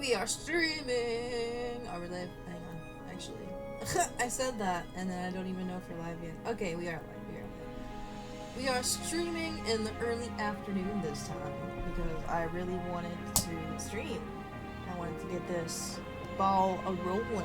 We are streaming! Are we live? Hang on, actually. I said that, and then I don't even know if we're live yet. Okay, we are live, we are live. We are streaming in the early afternoon this time, because I really wanted to stream. I wanted to get this ball a-rolling.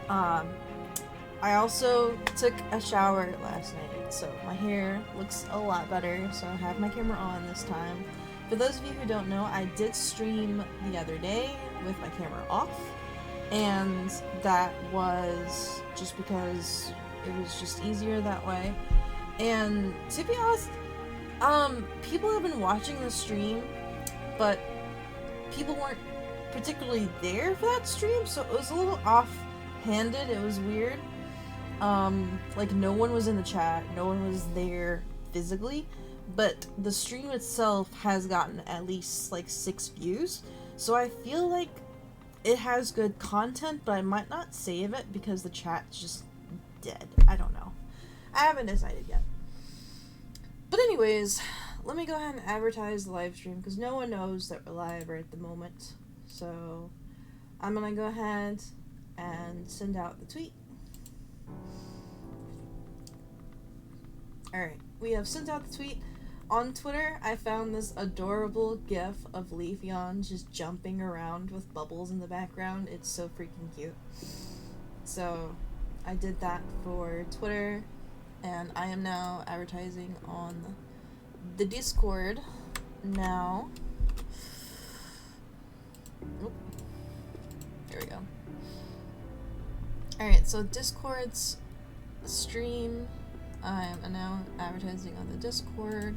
I also took a shower last night, so my hair looks a lot better, so I have my camera on this time. For those of you who don't know, I did stream the other day with my camera off, and that was just because it was just easier that way. And to be honest, people have been watching the stream, but people weren't particularly there for that stream, so it was a little off-handed. It was weird. Like, no one was in the chat, no one was there physically, but the stream itself has gotten at least like 6 views, so I feel like it has good content, but I might not save it because the chat's just dead. I don't know. I haven't decided yet. But anyways, let me go ahead and advertise the live stream because no one knows that we're live right at the moment. So I'm gonna go ahead and send out the tweet. Alright, we have sent out the tweet. On Twitter, I found this adorable gif of Leafeon just jumping around with bubbles in the background. It's so freaking cute. So, I did that for Twitter, and I am now advertising on the Discord now. Oop. There we go. Alright, so Discord's stream. I am now advertising on the Discord,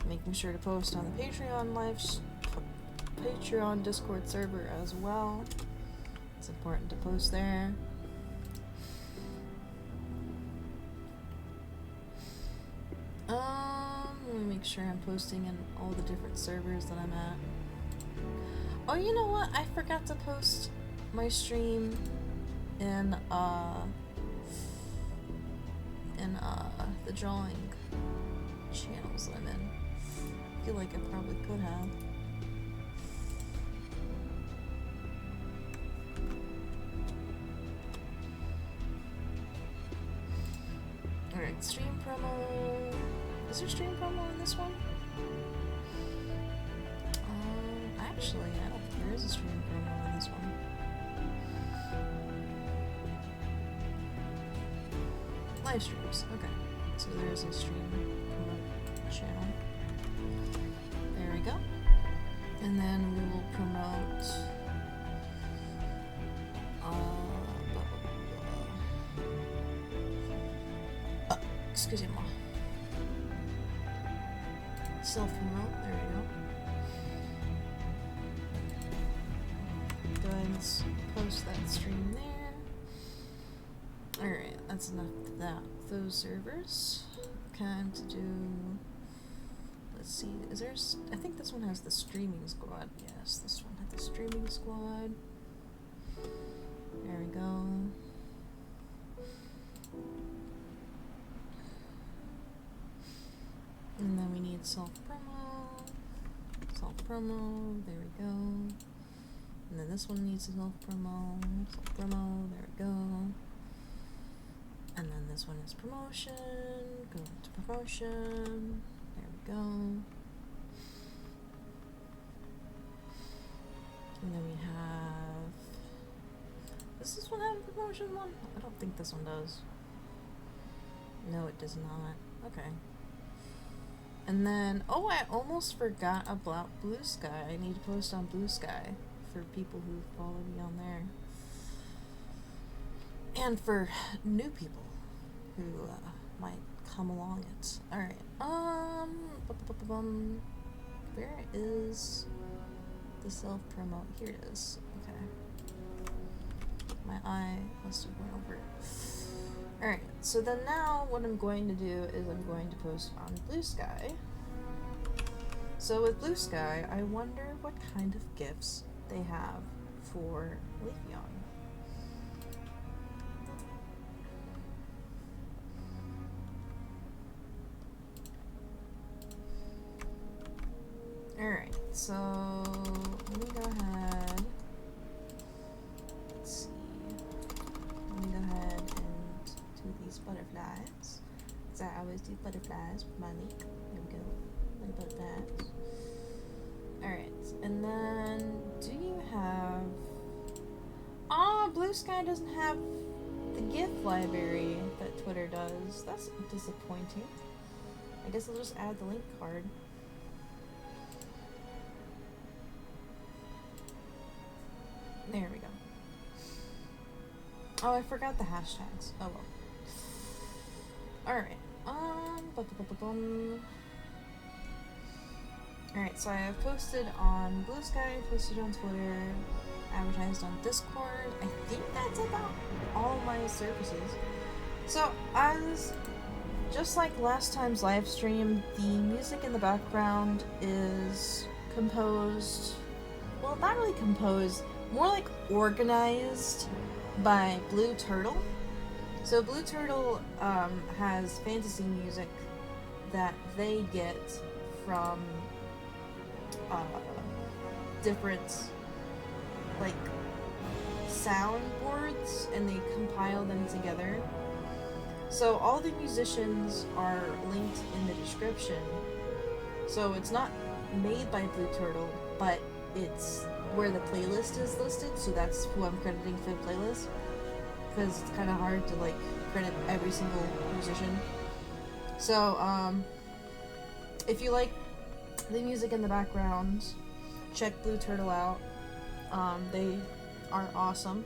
making sure to post on the Patreon Patreon Discord server as well. It's important to post there. Let me make sure I'm posting in all the different servers that I'm at. Oh, you know what? I forgot to post my stream in the drawing channels that I'm in. I feel like I probably could have. Alright, stream promo. Is there stream promo in this one? Actually, I don't think there is a stream promo in this one. Live streams, okay. So there is a stream promote channel. There we go. And then we will promote excuse me. Self-promote, there we go. Go ahead and post that stream there. Alright, that's enough of that. Those servers. Kind to do. Let's see. Is there? I think this one has the streaming squad. Yes, this one has the streaming squad. There we go. And then we need self promo. Self promo. There we go. And then this one needs a self promo. Self promo. There we go. And then this one is promotion. Go to promotion. There we go. And then we have... Does this one have a promotion one? I don't think this one does. No, it does not. Okay. And then... Oh, I almost forgot about Blue Sky. I need to post on Blue Sky for people who follow me on there. And for new people who might come along it. Alright, where is the self-promote? Here it is. Okay. My eye must have went over it. Alright, so then now what I'm going to do is I'm going to post on Blue Sky. So with Blue Sky, I wonder what kind of gifts they have for Leafeon. Alright, so let me go ahead butterflies with my link. There we go. Little butterflies. Alright, and then do you have... Blue Sky doesn't have the gift library that Twitter does. That's disappointing. I guess I'll just add the link card. There we go. Oh, I forgot the hashtags. Oh well. Alright. Alright, so I have posted on Blue Sky, posted on Twitter, advertised on Discord. I think that's about all of my services. So, as just like last time's live stream, the music in the background is composed, well, not really composed, more like organized by Blue Turtle. So Blue Turtle has fantasy music that they get from different like soundboards, and they compile them together. So all the musicians are linked in the description. So it's not made by Blue Turtle, but it's where the playlist is listed, so that's who I'm crediting for the playlist. Because it's kind of hard to like credit every single musician. So if you like the music in the background, check Blue Turtle out. They are awesome.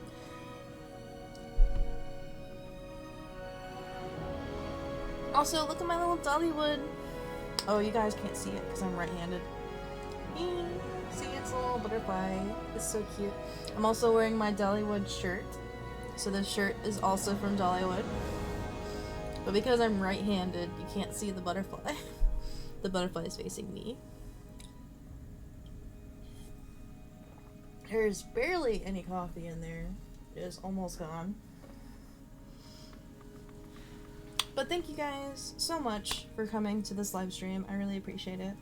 Also, look at my little Dollywood. Oh, you guys can't see it because I'm right-handed. See, it's a little butterfly. It's so cute. I'm also wearing my Dollywood shirt. So this shirt is also from Dollywood. But because I'm right-handed, you can't see the butterfly. The butterfly is facing me. There's barely any coffee in there. It is almost gone. But thank you guys so much for coming to this live stream. I really appreciate it.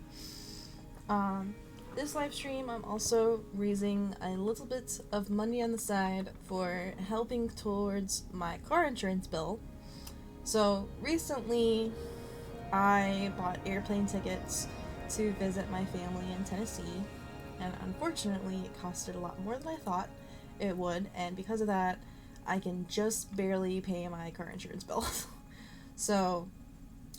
This live stream, I'm also raising a little bit of money on the side for helping towards my car insurance bill. So recently, I bought airplane tickets to visit my family in Tennessee, and unfortunately, it costed a lot more than I thought it would, and because of that, I can just barely pay my car insurance bill. So,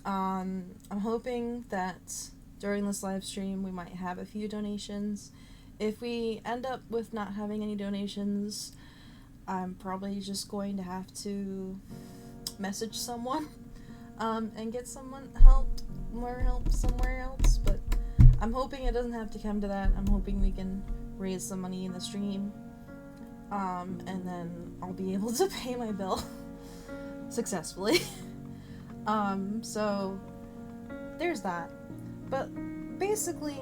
I'm hoping that during this live stream we might have a few donations. If we end up with not having any donations, I'm probably just going to have to message someone and get someone more help somewhere else, but I'm hoping it doesn't have to come to that. I'm hoping we can raise some money in the stream, and then I'll be able to pay my bill successfully. So there's that. But basically,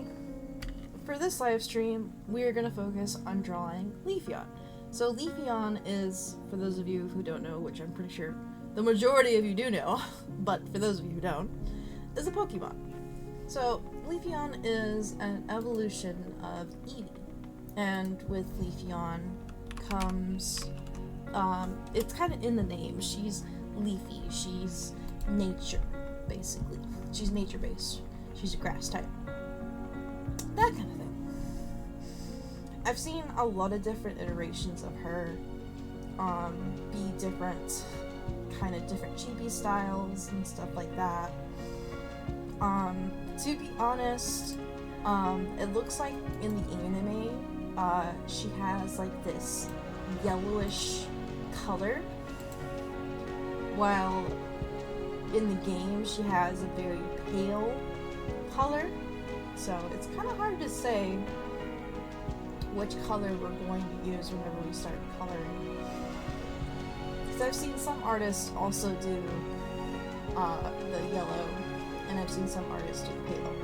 for this live stream, we are going to focus on drawing Leafeon. So Leafeon is, for those of you who don't know, which I'm pretty sure the majority of you do know, but for those of you who don't, is a Pokemon. So Leafeon is an evolution of Eevee. And with Leafeon comes, it's kind of in the name. She's leafy. She's nature, basically. She's nature-based. She's a grass type. That kind of thing. I've seen a lot of different iterations of her be different, kind of different chibi styles and stuff like that. To be honest, it looks like in the anime, she has like this yellowish color, while in the game she has a very pale color. So it's kind of hard to say which color we're going to use whenever we start coloring. Because I've seen some artists also do the yellow, and I've seen some artists do the pale.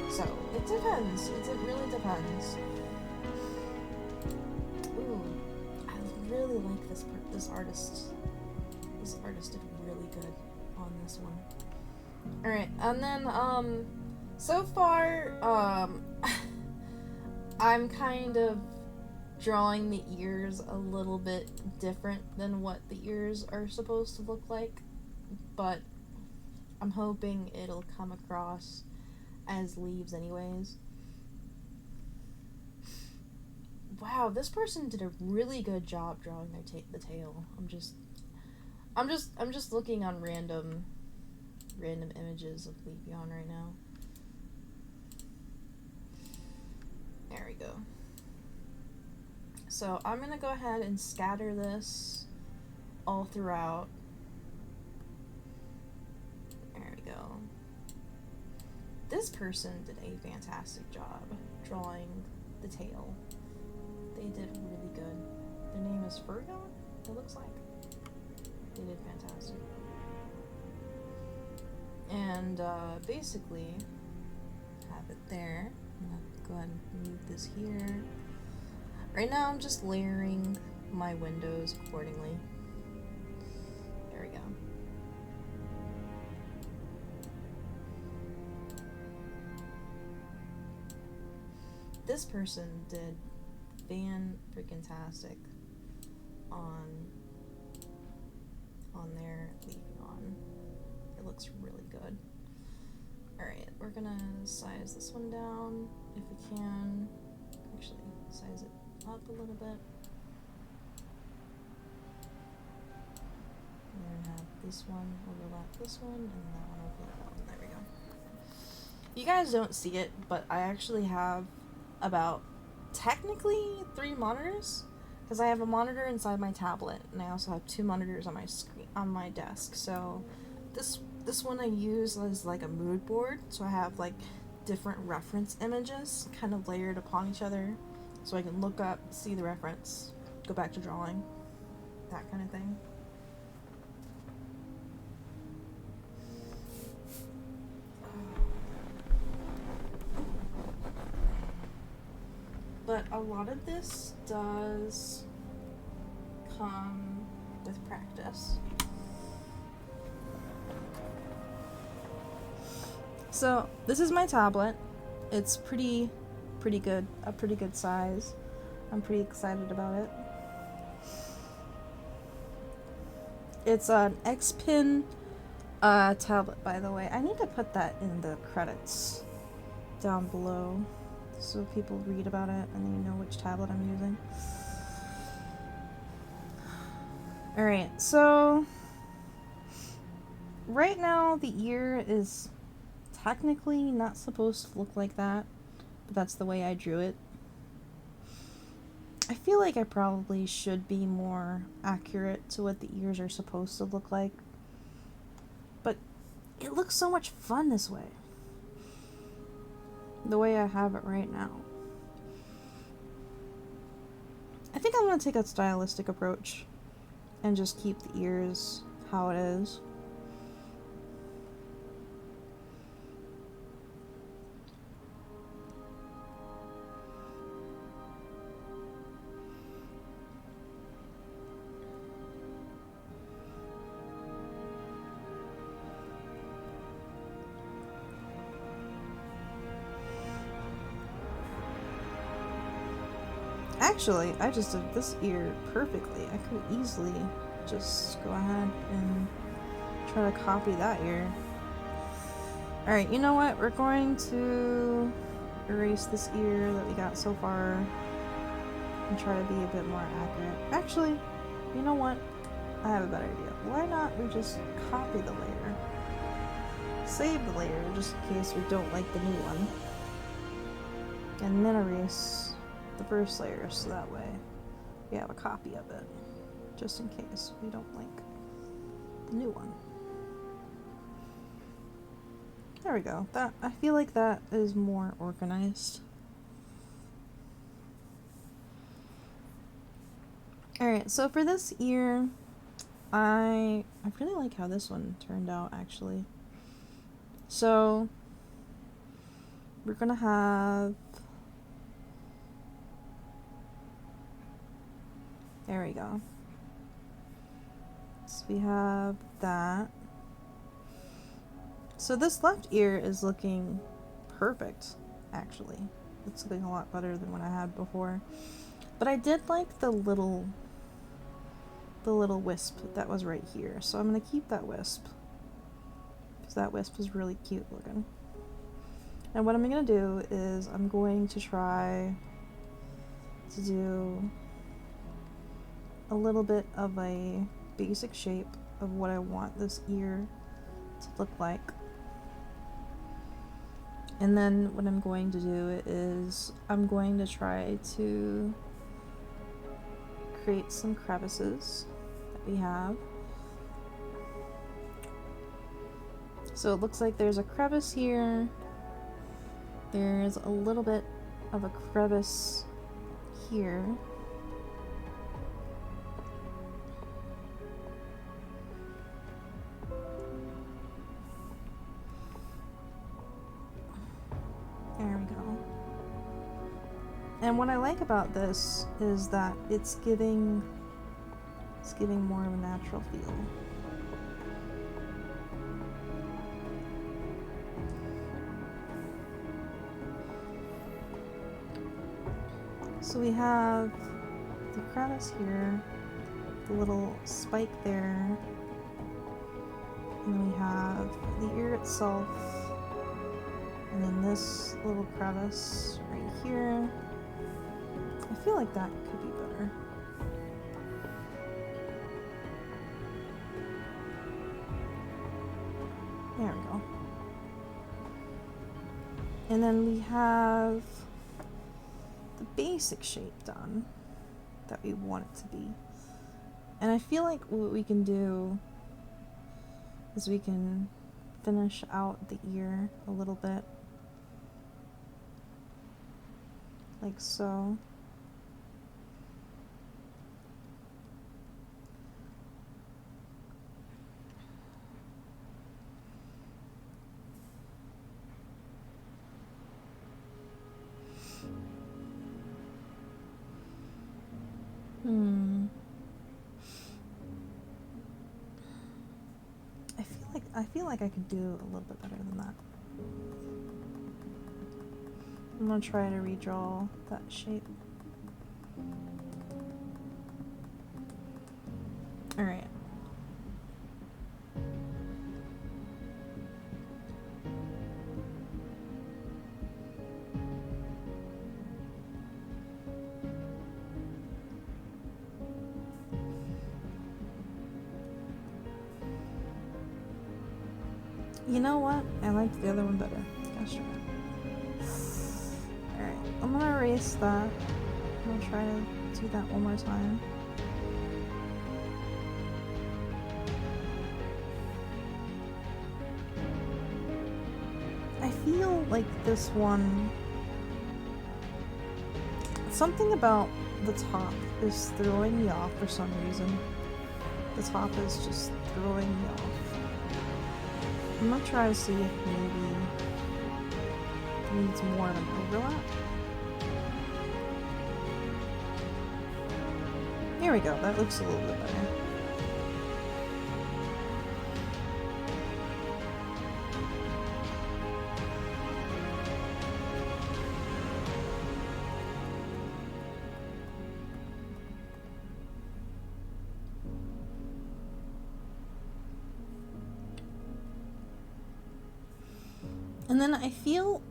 So it depends. It really depends. Ooh, I really like this artist. This artist did really good on this one. Alright, and then, so far, I'm kind of drawing the ears a little bit different than what the ears are supposed to look like, but I'm hoping it'll come across as leaves anyways. Wow, this person did a really good job drawing the tail. I'm just looking on random images of Leafeon right now. There we go. So I'm gonna go ahead and scatter this all throughout. There we go. This person did a fantastic job drawing the tail. They did really good. Their name is Furgon, it looks like. They did fantastic. And basically, have it there. I'm gonna go ahead and move this here. Right now I'm just layering my windows accordingly. There we go. This person did fan-freaking-tastic on their Leafeon. It looks really good. Alright, we're gonna size this one down if we can. Actually, size it up a little bit. And then have this one overlap this one, and that one overlap that one. There we go. You guys don't see it, but I actually have about technically 3 monitors, because I have a monitor inside my tablet, and I also have 2 monitors on my screen on my desk. So this one I use as like a mood board, so I have like different reference images kind of layered upon each other, so I can look up, see the reference, go back to drawing, that kind of thing. But a lot of this does come with practice. So this is my tablet. It's pretty good, a pretty good size. I'm pretty excited about it. It's an X-Pin tablet, by the way. I need to put that in the credits down below, so people read about it and they know which tablet I'm using. Alright, so right now the ear is technically not supposed to look like that, but that's the way I drew it. I feel like I probably should be more accurate to what the ears are supposed to look like, but it looks so much fun this way. The way I have it right now. I think I'm going to take a stylistic approach and just keep the ears how it is. Actually, I just did this ear perfectly. I could easily just go ahead and try to copy that ear. Alright, you know what? We're going to erase this ear that we got so far and try to be a bit more accurate. Actually, you know what? I have a better idea. Why not we just copy the layer? Save the layer just in case we don't like the new one. And then erase the first layer, so that way we have a copy of it, just in case we don't like the new one. There we go. That, I feel like that is more organized. Alright, so for this ear, I really like how this one turned out, actually. So we're gonna have, there we go. So we have that. So this left ear is looking perfect, actually. It's looking a lot better than what I had before. But I did like the little wisp that was right here. So I'm going to keep that wisp. So that wisp is really cute looking. And what I'm going to do is I'm going to try to do a little bit of a basic shape of what I want this ear to look like. And then what I'm going to do is I'm going to try to create some crevices that we have. So it looks like there's a crevice here. There's a little bit of a crevice here. There we go. And what I like about this is that it's giving more of a natural feel. So we have the crevice here, the little spike there, and then we have the ear itself, and then this little crevice right here. I feel like that could be better. There we go. And then we have the basic shape done that we want it to be. And I feel like what we can do is we can finish out the ear a little bit, like so. I feel like I could do a little bit better than that. I'm gonna try to redraw that shape. Alright. You know what? I liked the other one better. Gosh darn it. Alright, I'm gonna erase that. I'm gonna try to do that one more time. I feel like this one... Something about the top is throwing me off for some reason. The top is just throwing me off. I'm gonna try to see if maybe it needs more of an overlap. Here we go, that looks a little bit better. And then I feel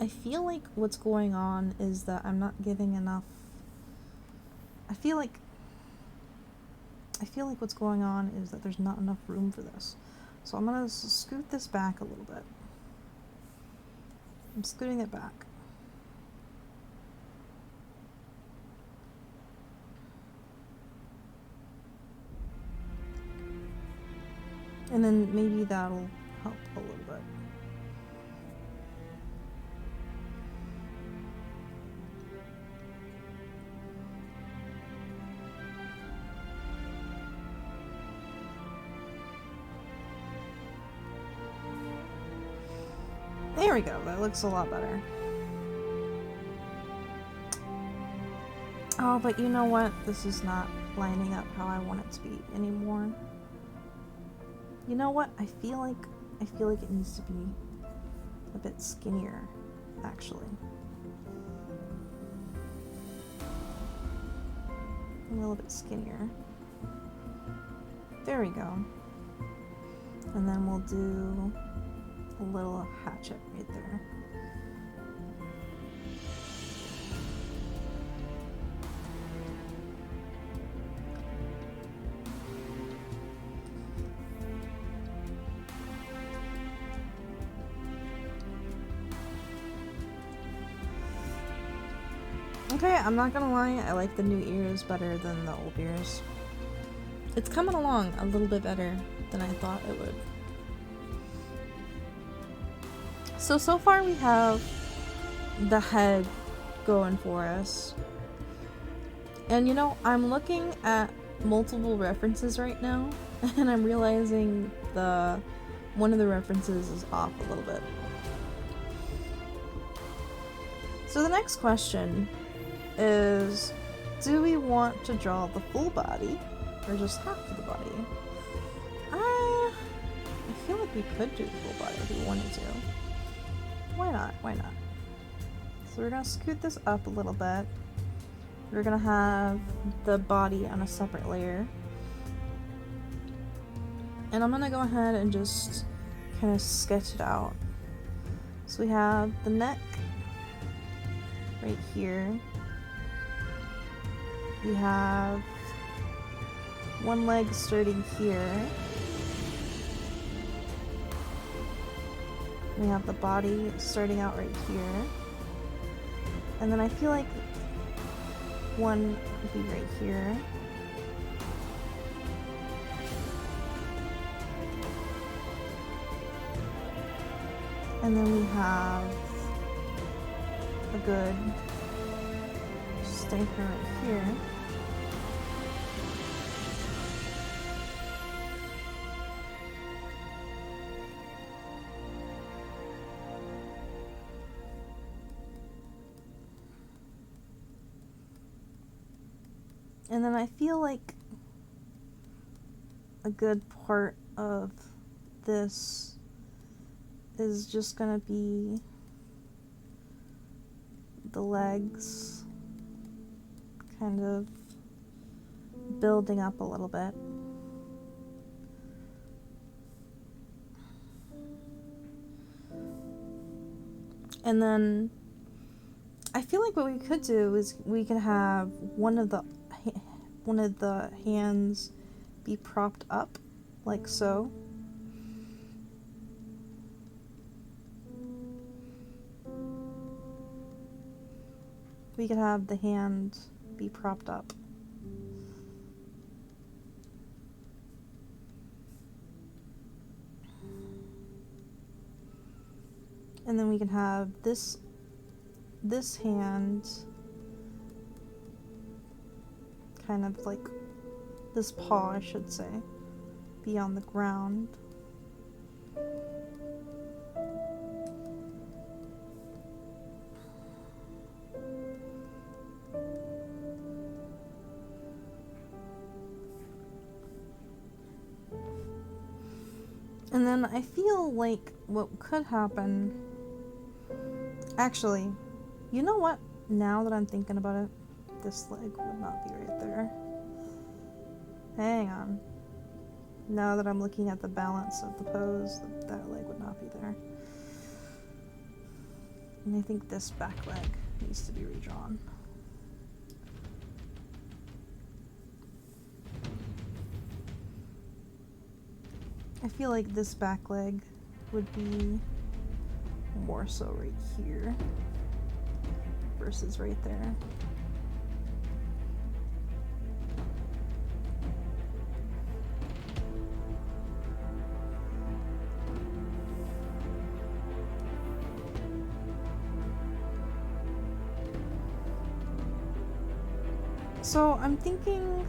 like what's going on is that I'm not giving enough. I feel like what's going on is that there's not enough room for this. So I'm gonna scoot this back a little bit. I'm scooting it back. And then maybe that'll help a little bit. There we go, that looks a lot better. Oh, but you know what? This is not lining up how I want it to be anymore. You know what? I feel like it needs to be a bit skinnier, actually. A little bit skinnier. There we go. And then we'll do a little hatchet right there. Okay, I'm not gonna lie, I like the new ears better than the old ears. It's coming along a little bit better than I thought it would. So far we have the head going for us. And you know, I'm looking at multiple references right now, and I'm realizing one of the references is off a little bit. So the next question is, do we want to draw the full body or just half of the body? I feel like we could do the full body if we wanted to. Why not? Why not? So we're gonna scoot this up a little bit. We're gonna have the body on a separate layer. And I'm gonna go ahead and just kind of sketch it out. So we have the neck right here. We have one leg starting here. We have the body starting out right here. And then I feel like one would be right here. And then we have a good stinker right here. And then I feel like a good part of this is just gonna be the legs kind of building up a little bit. And then I feel like what we could do is we could have one of the hands be propped up like so. We could have the hand be propped up. And then we can have this hand kind of like this paw, I should say, be on the ground. And then I feel like what could happen, actually, you know what? Now that I'm thinking about it, this leg would not be right there. Hang on. Now that I'm looking at the balance of the pose, that leg would not be there. And I think this back leg needs to be redrawn. I feel like this back leg would be more so right here versus right there. So I'm thinking,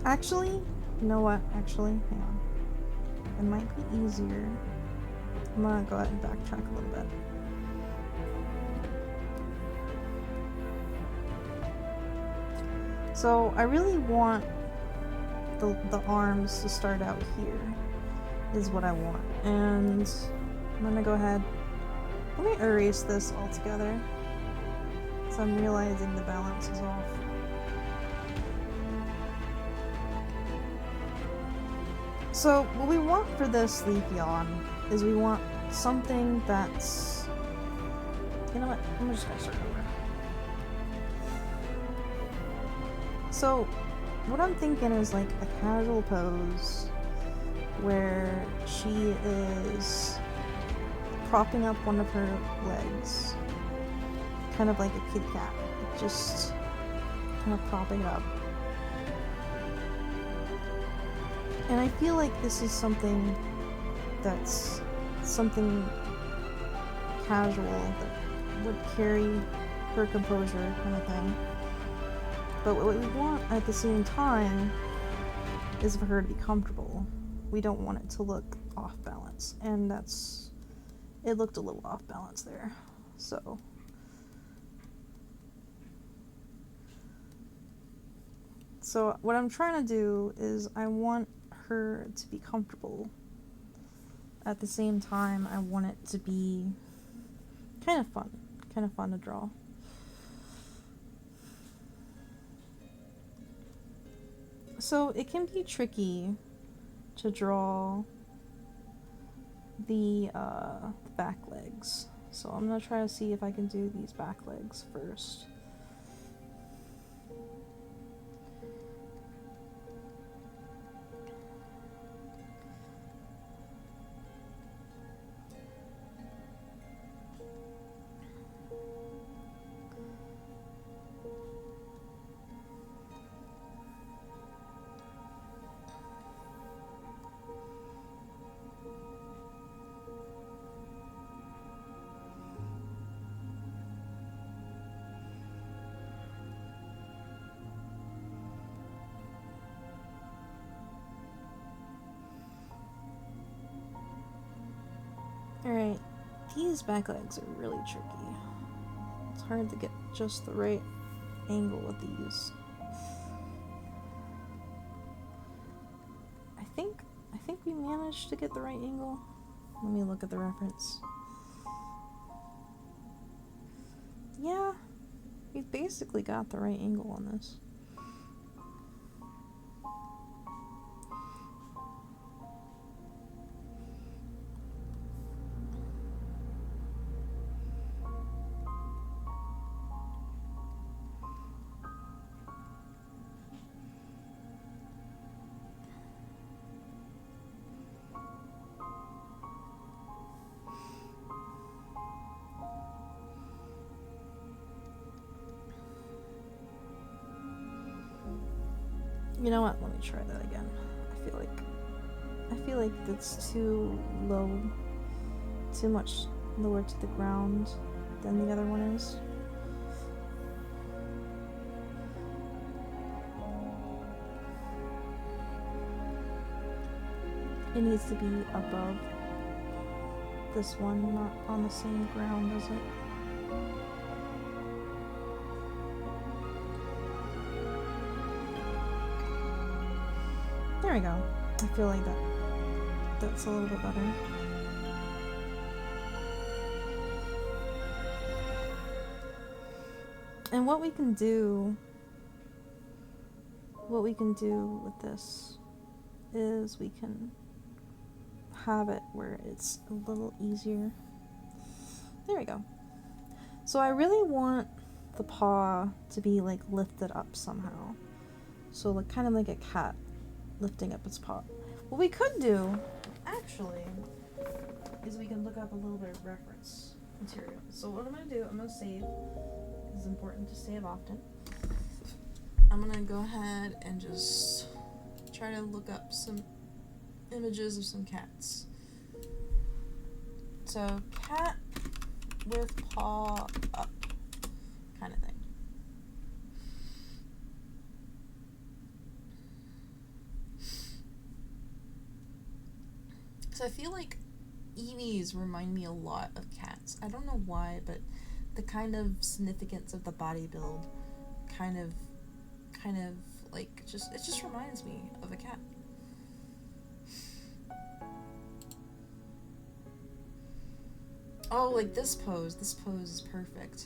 actually, you know what, actually, hang on. It might be easier. I'm gonna go ahead and backtrack a little bit. So I really want the arms to start out here, is what I want. And I'm gonna go ahead, let me erase this altogether. So I'm realizing the balance is off. So what we want for this Leafeon is we want something that's... You know what? I'm just gonna start over. So what I'm thinking is like a casual pose where she is propping up one of her legs, kind of like a kitty cat, just kind of propping it up. And I feel like this is something that's something casual that would carry her composure, kind of thing. But what we want at the same time is for her to be comfortable. We don't want it to look off balance, and it looked a little off balance there. So what I'm trying to do is I want her to be comfortable. At the same time, I want it to be kind of fun to draw. So it can be tricky to draw the back legs. So I'm gonna try to see if I can do these back legs first. Alright, these back legs are really tricky. It's hard to get just the right angle with these. I think we managed to get the right angle. Let me look at the reference. Yeah, we've basically got the right angle on this. You know what? Let me try that again. I feel like that's too low, too much lower to the ground than the other one is. It needs to be above this one, not on the same ground as it. There we go. I feel like that's a little bit better. And what we can do with this is we can have it where it's a little easier. There we go. So I really want the paw to be like lifted up somehow. So like kind of like a cat lifting up its paw. What we could do, actually, is we can look up a little bit of reference material. So what I'm going to do, I'm going to save. It's important to save often. I'm going to go ahead and just try to look up some images of some cats. So, cat with paw up kind of thing. So I feel like Eevees remind me a lot of cats. I don't know why, but the kind of significance of the body build kind of like it just reminds me of a cat. Oh, like this pose is perfect.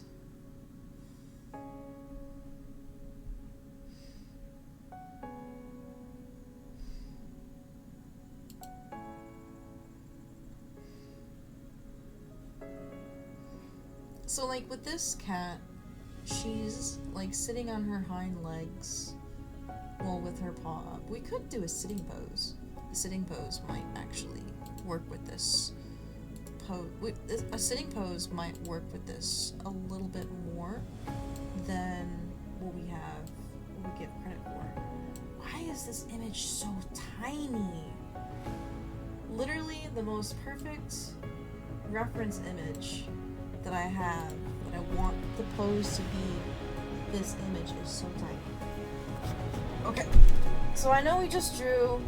So, like, with this cat, she's, like, sitting on her hind legs, well, with her paw up. We could do a sitting pose. A sitting pose might actually work with this pose. A sitting pose might work with this a little bit more than what we give credit for. Why is this image so tiny? Literally the most perfect reference image that I have, that I want the pose to be, this image is so tiny. Okay, so I know we just drew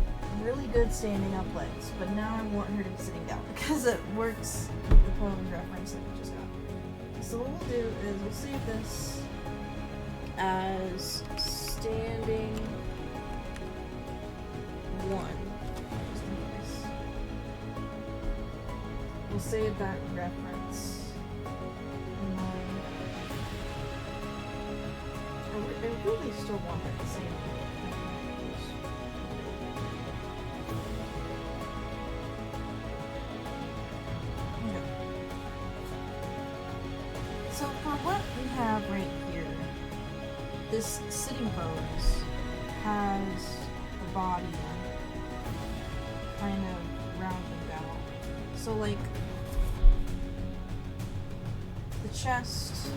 really good standing up legs, but now I want her to be sitting down because it works with the pose reference that we just got. So what we'll do is we'll save this as standing 1. Just in case. We'll save that reference. I really still want that same. Okay. So for what we have right here, this sitting pose has the body kind of rounded out. So like the chest,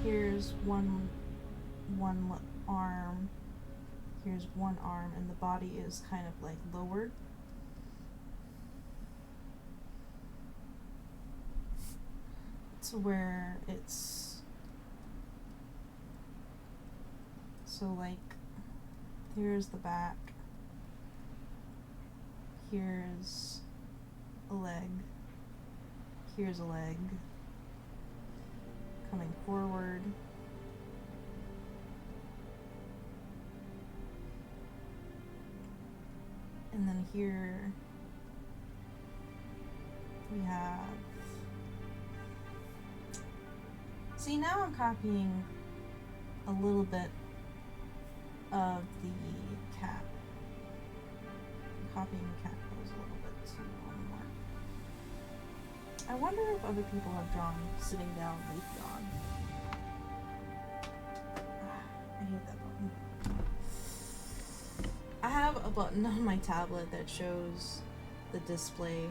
here's one arm, here's one arm, and the body is kind of like lowered. To where it's, so like here's the back, here's a leg, here's a leg coming forward, and then here we have, see, now I'm copying a little bit of the cat. I'm copying the cat pose a little bit too more. I wonder if other people have drawn sitting down Leafeon. I hate that button. I have a button on my tablet that shows the display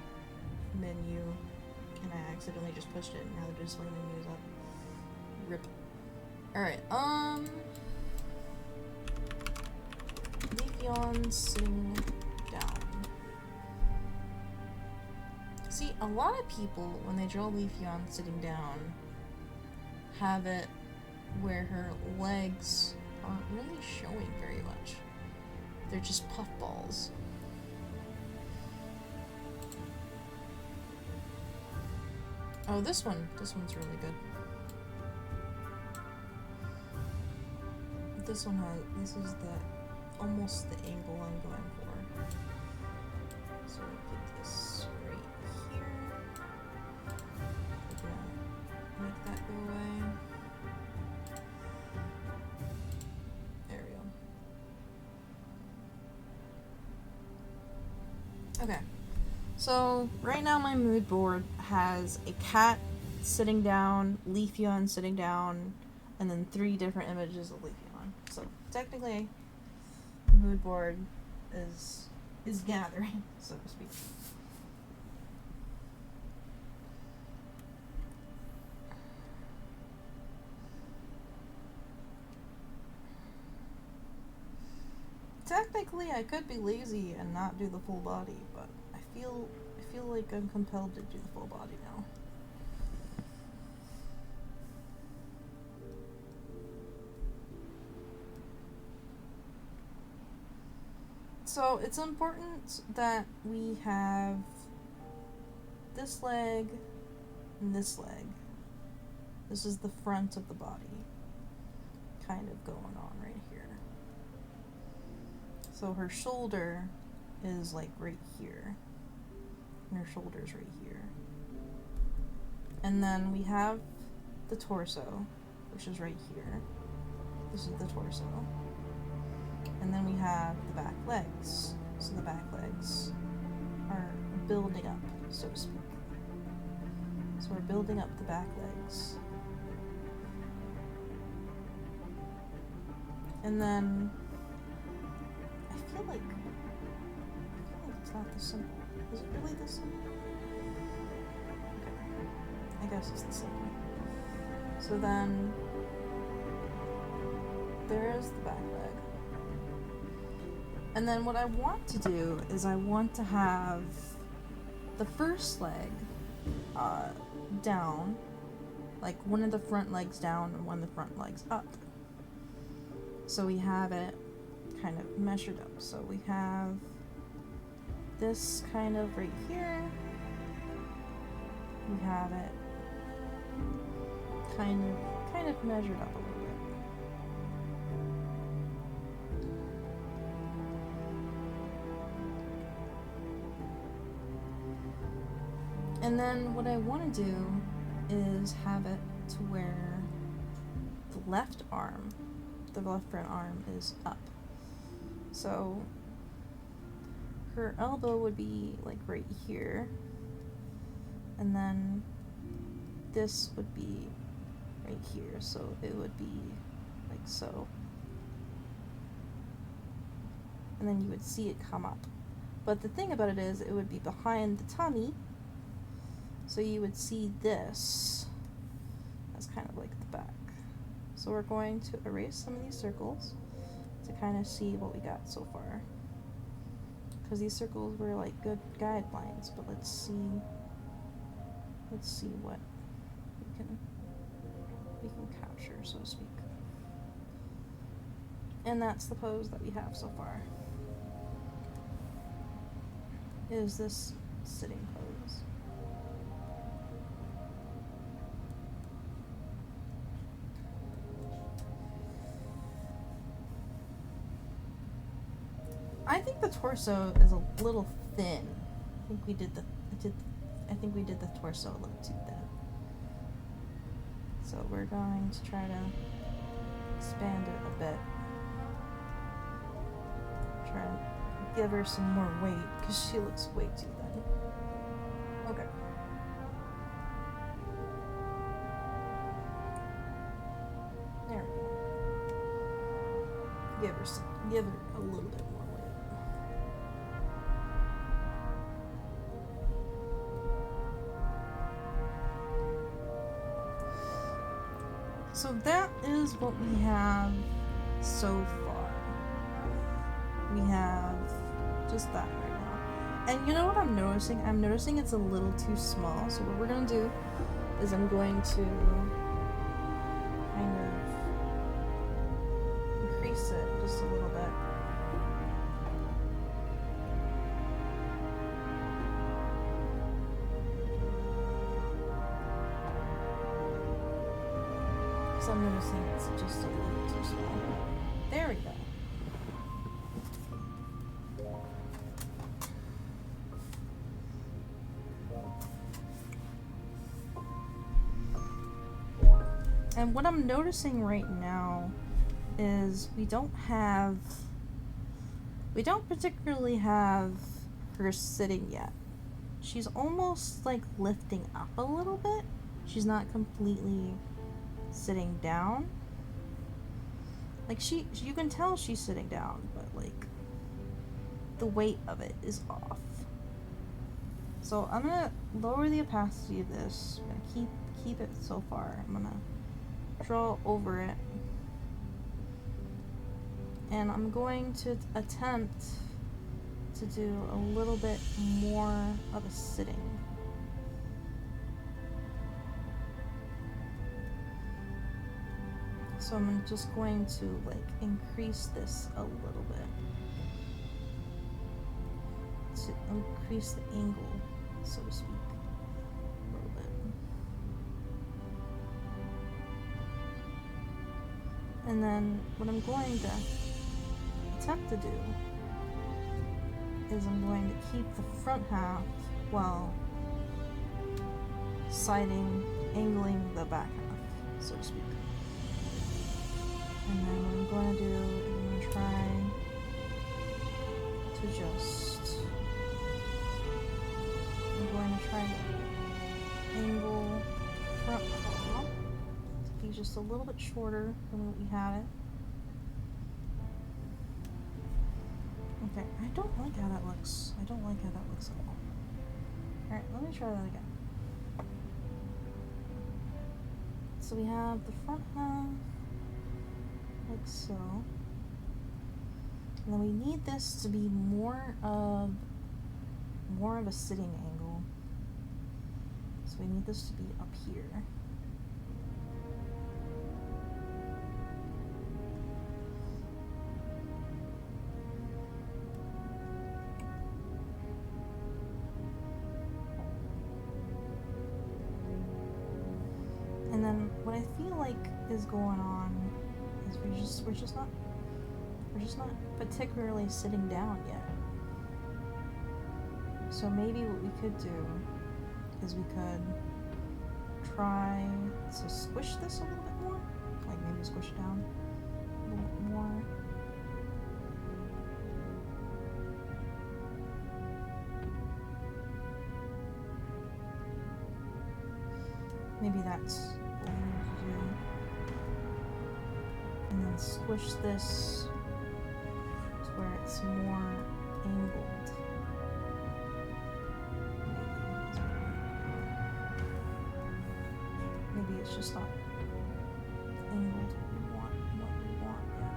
menu, and I accidentally just pushed it, and now the display menu is up. Rip. Alright, Leafeon sitting down. See, a lot of people, when they draw Leafeon sitting down, have it where her legs aren't really showing very much. They're just puffballs. Oh, this one's really good. This one this is almost the angle I'm going for. So we'll put this right here. We're gonna make that go away. There we go. Okay. So right now my mood board has a cat sitting down, Leafeon sitting down, and then 3 different images of Leafeon. So technically, the mood board is gathering, so to speak. Technically, I could be lazy and not do the full body, but I feel like I'm compelled to do the full body now. So it's important that we have this leg and this leg. This is the front of the body kind of going on right here. So her shoulder is like right here. And her shoulder's right here. And then we have the torso, which is right here. This is the torso. And then we have the back legs. So the back legs are building up, so to speak. So we're building up the back legs. And then I feel like it's not this simple. Is it really this simple? Okay. I guess it's this simple. So then there is the back leg. And then what I want to do is I want to have the first leg down, like one of the front legs down and one of the front legs up. So we have it kind of measured up. So we have this kind of right here. We have it kind of measured up a little bit. And then what I want to do is have it to where the left arm, the left front arm is up. So her elbow would be like right here, and then this would be right here, so it would be like so. And then you would see it come up. But the thing about it is it would be behind the tummy, so you would see this as kind of like the back. So we're going to erase some of these circles to kind of see what we got so far. Because these circles were like good guidelines, but let's see what we can capture, so to speak. And that's the pose that we have so far. Is this sitting pose. I think the torso is a little thin. I think we did the torso a little too thin. So we're going to try to expand it a bit. Try and give her some more weight because she looks way too thin. Okay. There we go. Give her a little bit more weight. So that is what we have so far. We have just that right now. And you know what I'm noticing? I'm noticing it's a little too small. So what we're going to do is I'm going to kind of increase it just a little bit. So I'm noticing it's just a little too small. There we go. And what I'm noticing right now is we don't particularly have her sitting yet. She's almost like lifting up a little bit. She's not completely sitting down. Like you can tell she's sitting down, but like the weight of it is off. So I'm gonna lower the opacity of this. I'm gonna keep it so far. I'm gonna draw over it, and I'm going to attempt to do a little bit more of a sitting. So I'm just going to like increase this a little bit to increase the angle, so to speak, a little bit. And then what I'm going to attempt to do is I'm going to keep the front half while angling the back half, so to speak. And then what I'm going to do is I'm going to try to angle front paw to be just a little bit shorter than what we had it. Okay, I don't like how that looks. I don't like how that looks at all. Alright, let me try that again. So we have the front half, like so. And then we need this to be more of a sitting angle. So we need this to be up here. And then what I feel like is going on is we're just not particularly sitting down yet. So maybe what we could do is we could try to squish this a little bit more. Like maybe squish it down a little bit more. Maybe that's what we need to do. And then squish this to where it's more angled. Maybe it's just not angled what we want yet.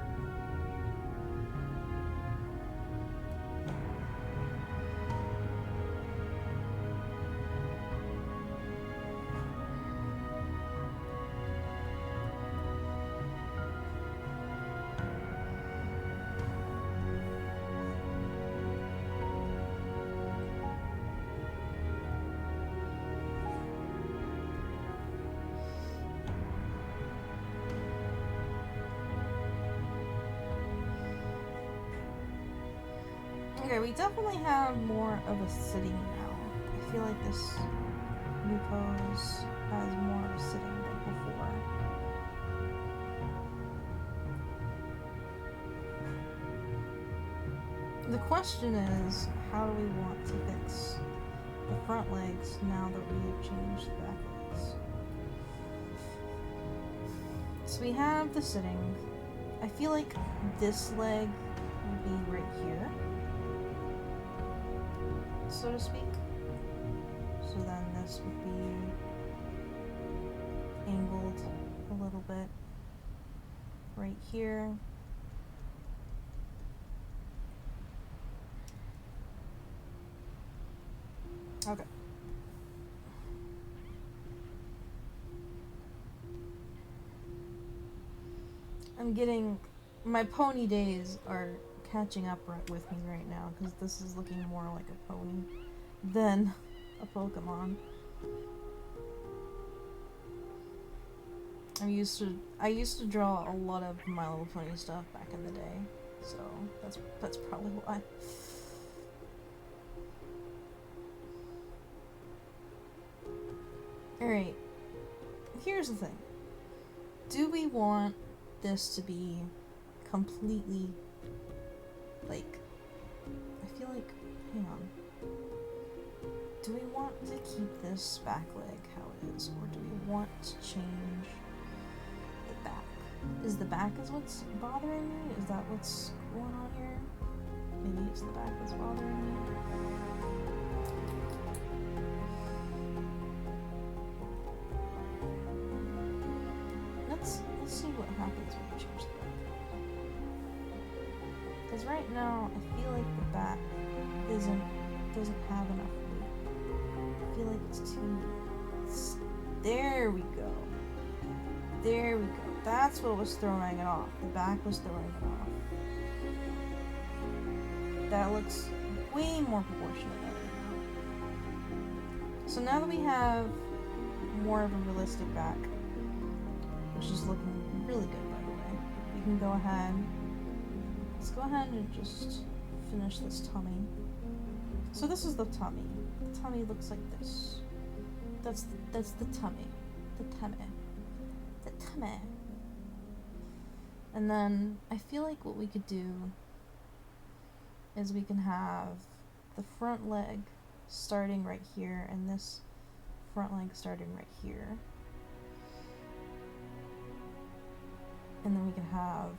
Okay, we definitely have more of a sitting now. I feel like this new pose has more of a sitting than before. The question is, how do we want to fix the front legs now that we have changed the back legs? So we have the sitting. I feel like this leg would be right here, so to speak. So then this would be angled a little bit right here. Okay. I'm getting, my pony days are catching up with me right now because this is looking more like a pony than a Pokemon. I used to draw a lot of My Little Pony stuff back in the day, so that's probably why. Alright, here's the thing. Do we want this to be completely, like, I feel like, hang on. Do we want to keep this back leg how it is, or do we want to change the back? Is the back what's bothering me? Is that what's going on here? Maybe it's the back that's bothering me. Let's see what happens when we change the back. Because right now, I feel like the back doesn't have enough weight. I feel like it's too... there we go. There we go. That's what was throwing it off. The back was throwing it off. That looks way more proportionate better now. So now that we have more of a realistic back, which is looking really good, by the way, we can go ahead. Let's go ahead and just finish this tummy. So this is the tummy. The tummy looks like this. That's the tummy. The tummy. The tummy. And then I feel like what we could do is we can have the front leg starting right here and this front leg starting right here. And then we can have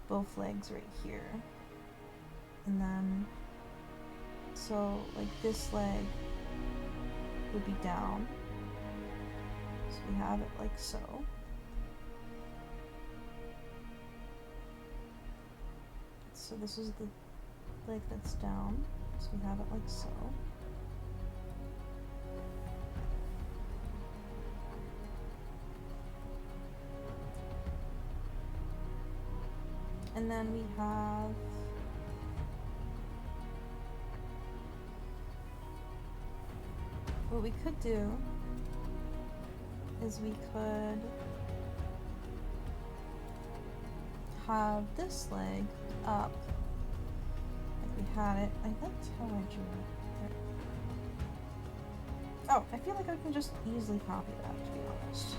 both legs right here. and then, so like this leg would be down. So we have it like so. So this is the leg that's down. So we have it like so. And then we have what we could do is we could have this leg up like we had it. I liked how I drew it. Oh, I feel like I can just easily copy that, to be honest,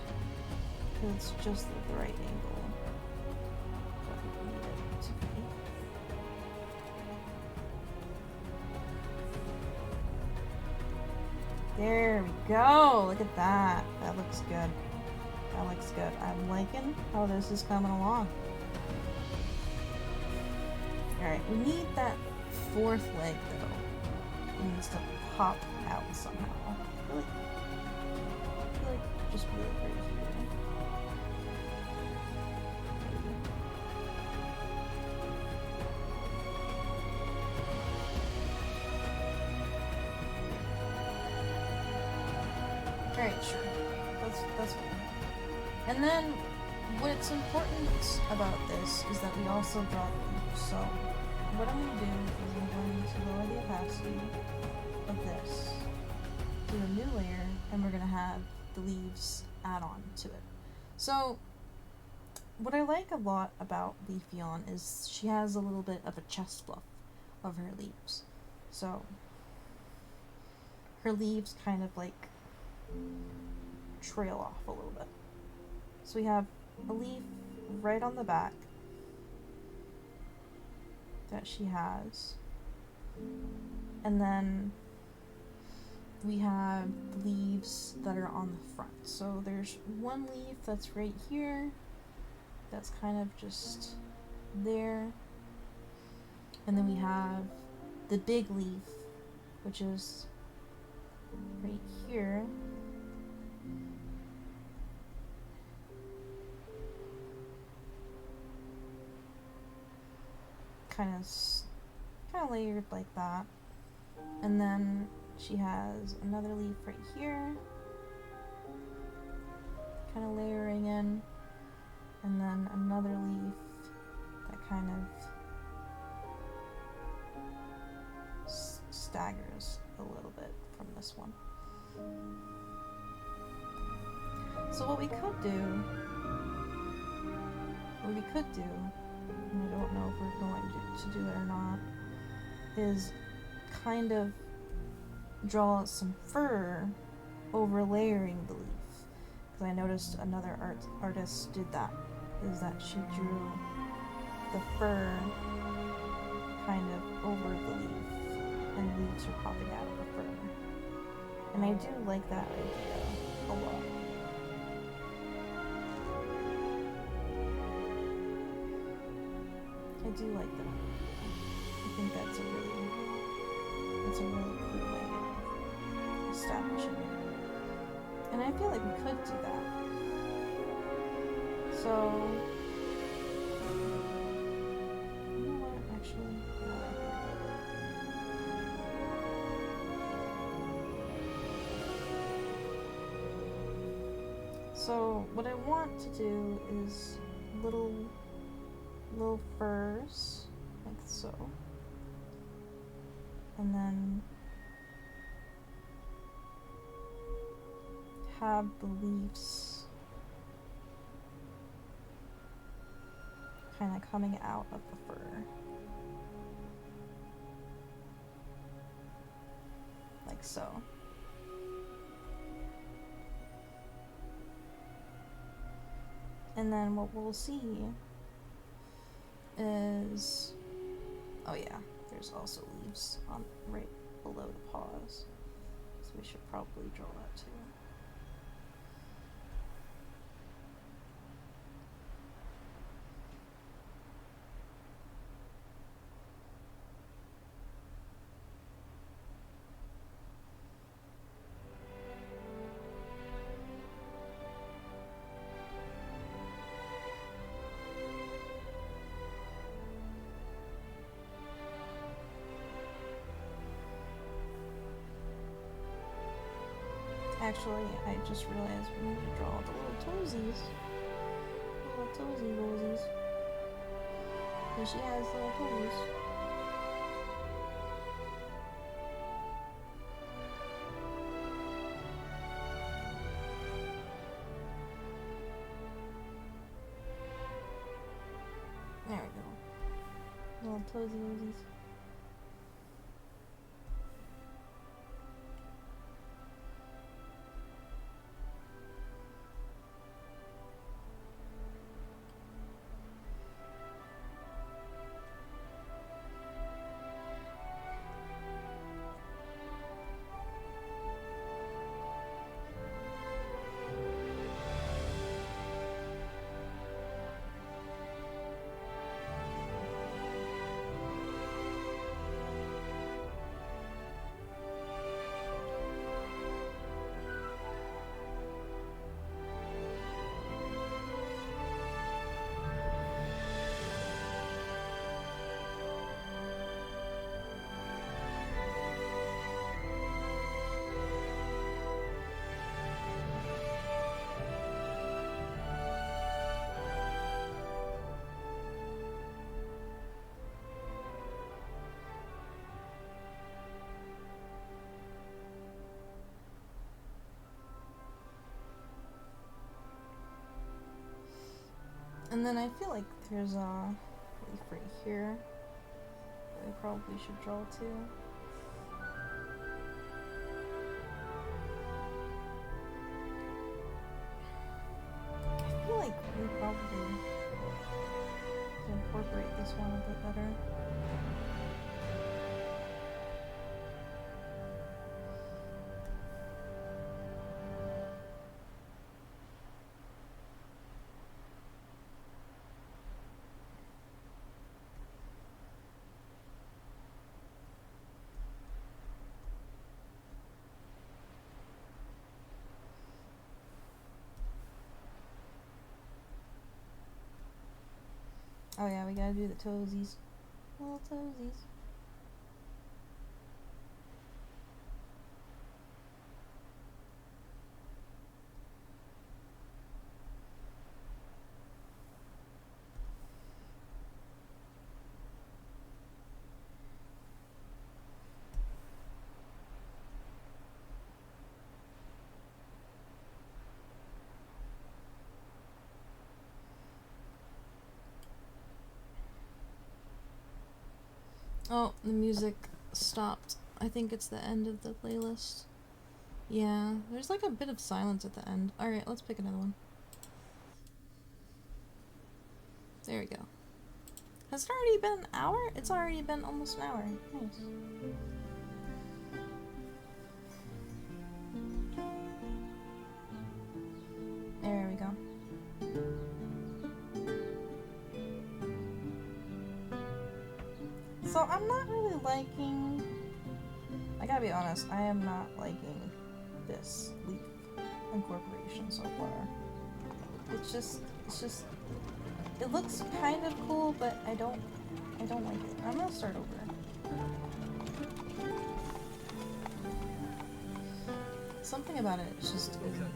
because it's just at the right angle. There we go. Look at that. That looks good. That looks good. I'm liking how this is coming along. Alright, we need that fourth leg though. It needs to pop out somehow. I feel like just be like right here. Alright, sure. That's fine. And then what's important about this is that we also draw the leaf. So what I'm going to do is I'm going to lower the opacity of this to a new layer, and we're going to have the leaves add on to it. So what I like a lot about Leafeon is she has a little bit of a chest fluff of her leaves. So her leaves kind of like trail off a little bit. So we have a leaf right on the back that she has, and then we have leaves that are on the front. So there's one leaf that's right here that's kind of just there, and then we have the big leaf, which is right here. Kind of layered like that, and then she has another leaf right here, kind of layering in, and then another leaf that kind of staggers a little bit from this one. So what we could do, and I don't know if we're going to do it or not, is kind of draw some fur over layering the leaf. Because I noticed another artist did that, is that she drew the fur kind of over the leaf, and leaves are popping out of the fur. And I do like that idea a lot. I do like that. I think that's a really cool way of establishing it. And I feel like we could do that. So, you know what, actually, so what I want to do is little furs, like so, and then have the leaves kind of coming out of the fur, like so. And then what we'll see is, oh yeah, there's also leaves on right below the paws, so we should probably draw that too. Actually, I just realized we need to draw the little toesies. Little toesy rosies. Because she has little toes. There we go. Little toesy rosies. And then I feel like there's a leaf right here that I probably should draw too. I feel like we probably can incorporate this one a bit better. Oh yeah, we gotta do the toesies. Little toesies. Oh, the music stopped. I think it's the end of the playlist. Yeah, there's like a bit of silence at the end. Alright, let's pick another one. There we go. Has it already been an hour? It's already been almost an hour. Nice. There we go. So I'm not really liking, I gotta be honest, I am not liking this leaf incorporation so far. It's just, it looks kind of cool, but I don't like it. I'm gonna start over. Something about it just isn't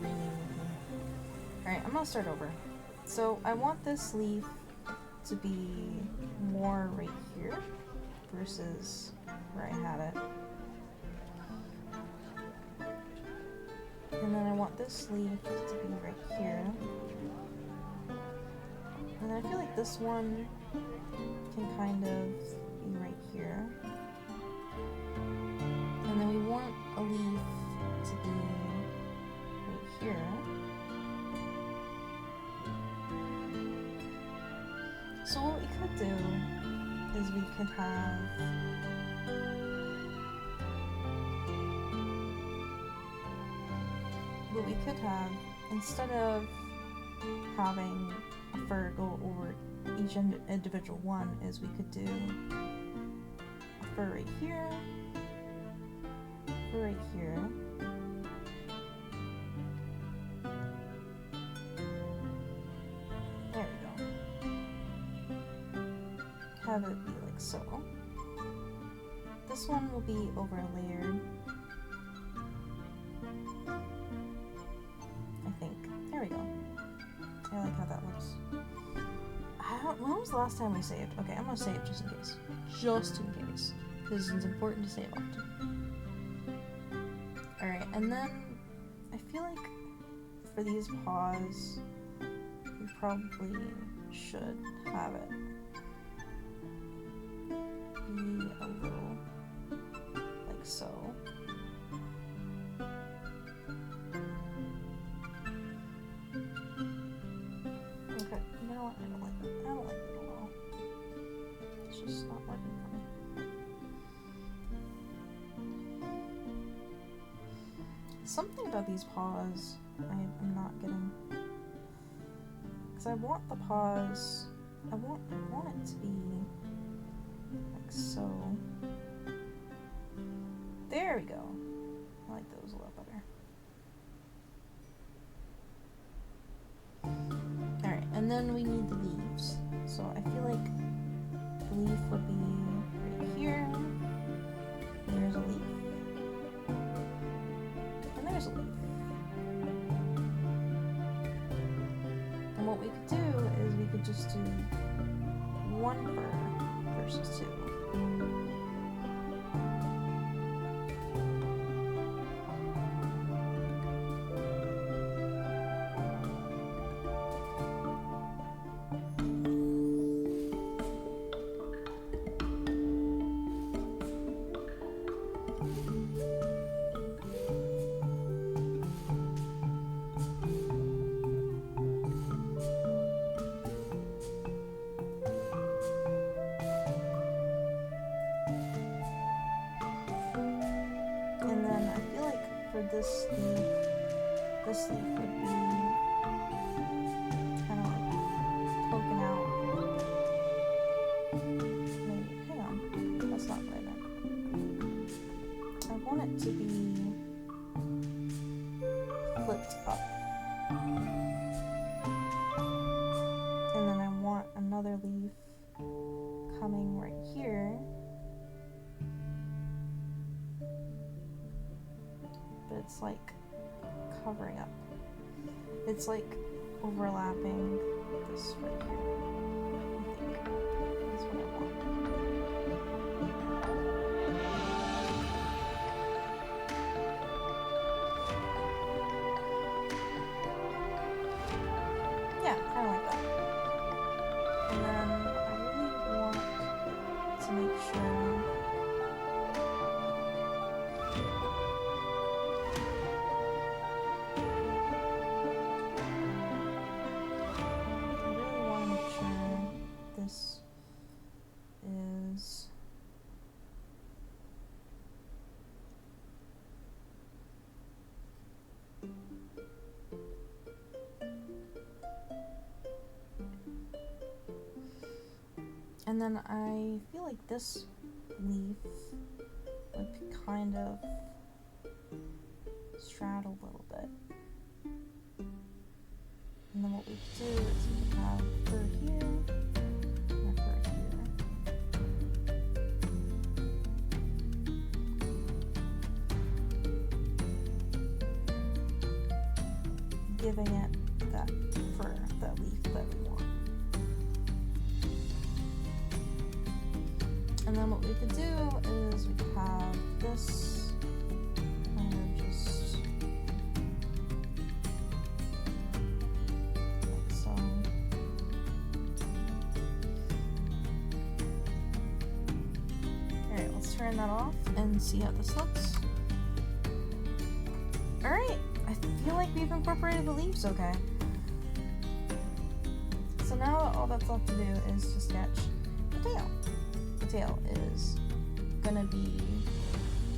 really with me. Alright, I'm gonna start over. So I want this leaf to be more right here versus where I had it. And then I want this leaf to be right here. And then I feel like this one can kind of be right here. And then we want a leaf to be right here. So what we could do is we could have instead of having a fur go over each individual one, is we could do a fur right here, fur right here, there we go. Have it be like so. This one will be over layered. was the last time we saved? Okay, I'm gonna save just in case. Just in case. Because it's important to save often. Alright, and then I feel like for these paws, we probably should have it be a little like so. Okay, you know what? I don't like it. I don't like it at all. It's just not working for me. Something about these paws I'm not getting. Because I want the paws, I want it to be like so. There we go. I like those a lot better. Alright, and then we need the leaves. So I feel like the leaf would be right here. There's a leaf. And there's a leaf. And what we could do is we could just do one fur versus two. This leaf would be kind of like poking out. Maybe, hang on, that's not what I meant. I want it to be flipped up. And then I want another leaf coming right here. It's like covering up. It's like overlapping this right here. I think that's what I want. Yeah, kind of like that. And then I really want to make sure this is and then I feel like this leaf would kind of straddle a little bit. And then what we could do is we could have fur here and fur here. Giving it that fur, that leaf that we want. And then what we could do is we could have this kind of just like so. Alright, let's turn that off and see how this looks. Alright, I feel like we've incorporated the leaves okay. So now all that's left to do is to sketch the tail. The tail is gonna be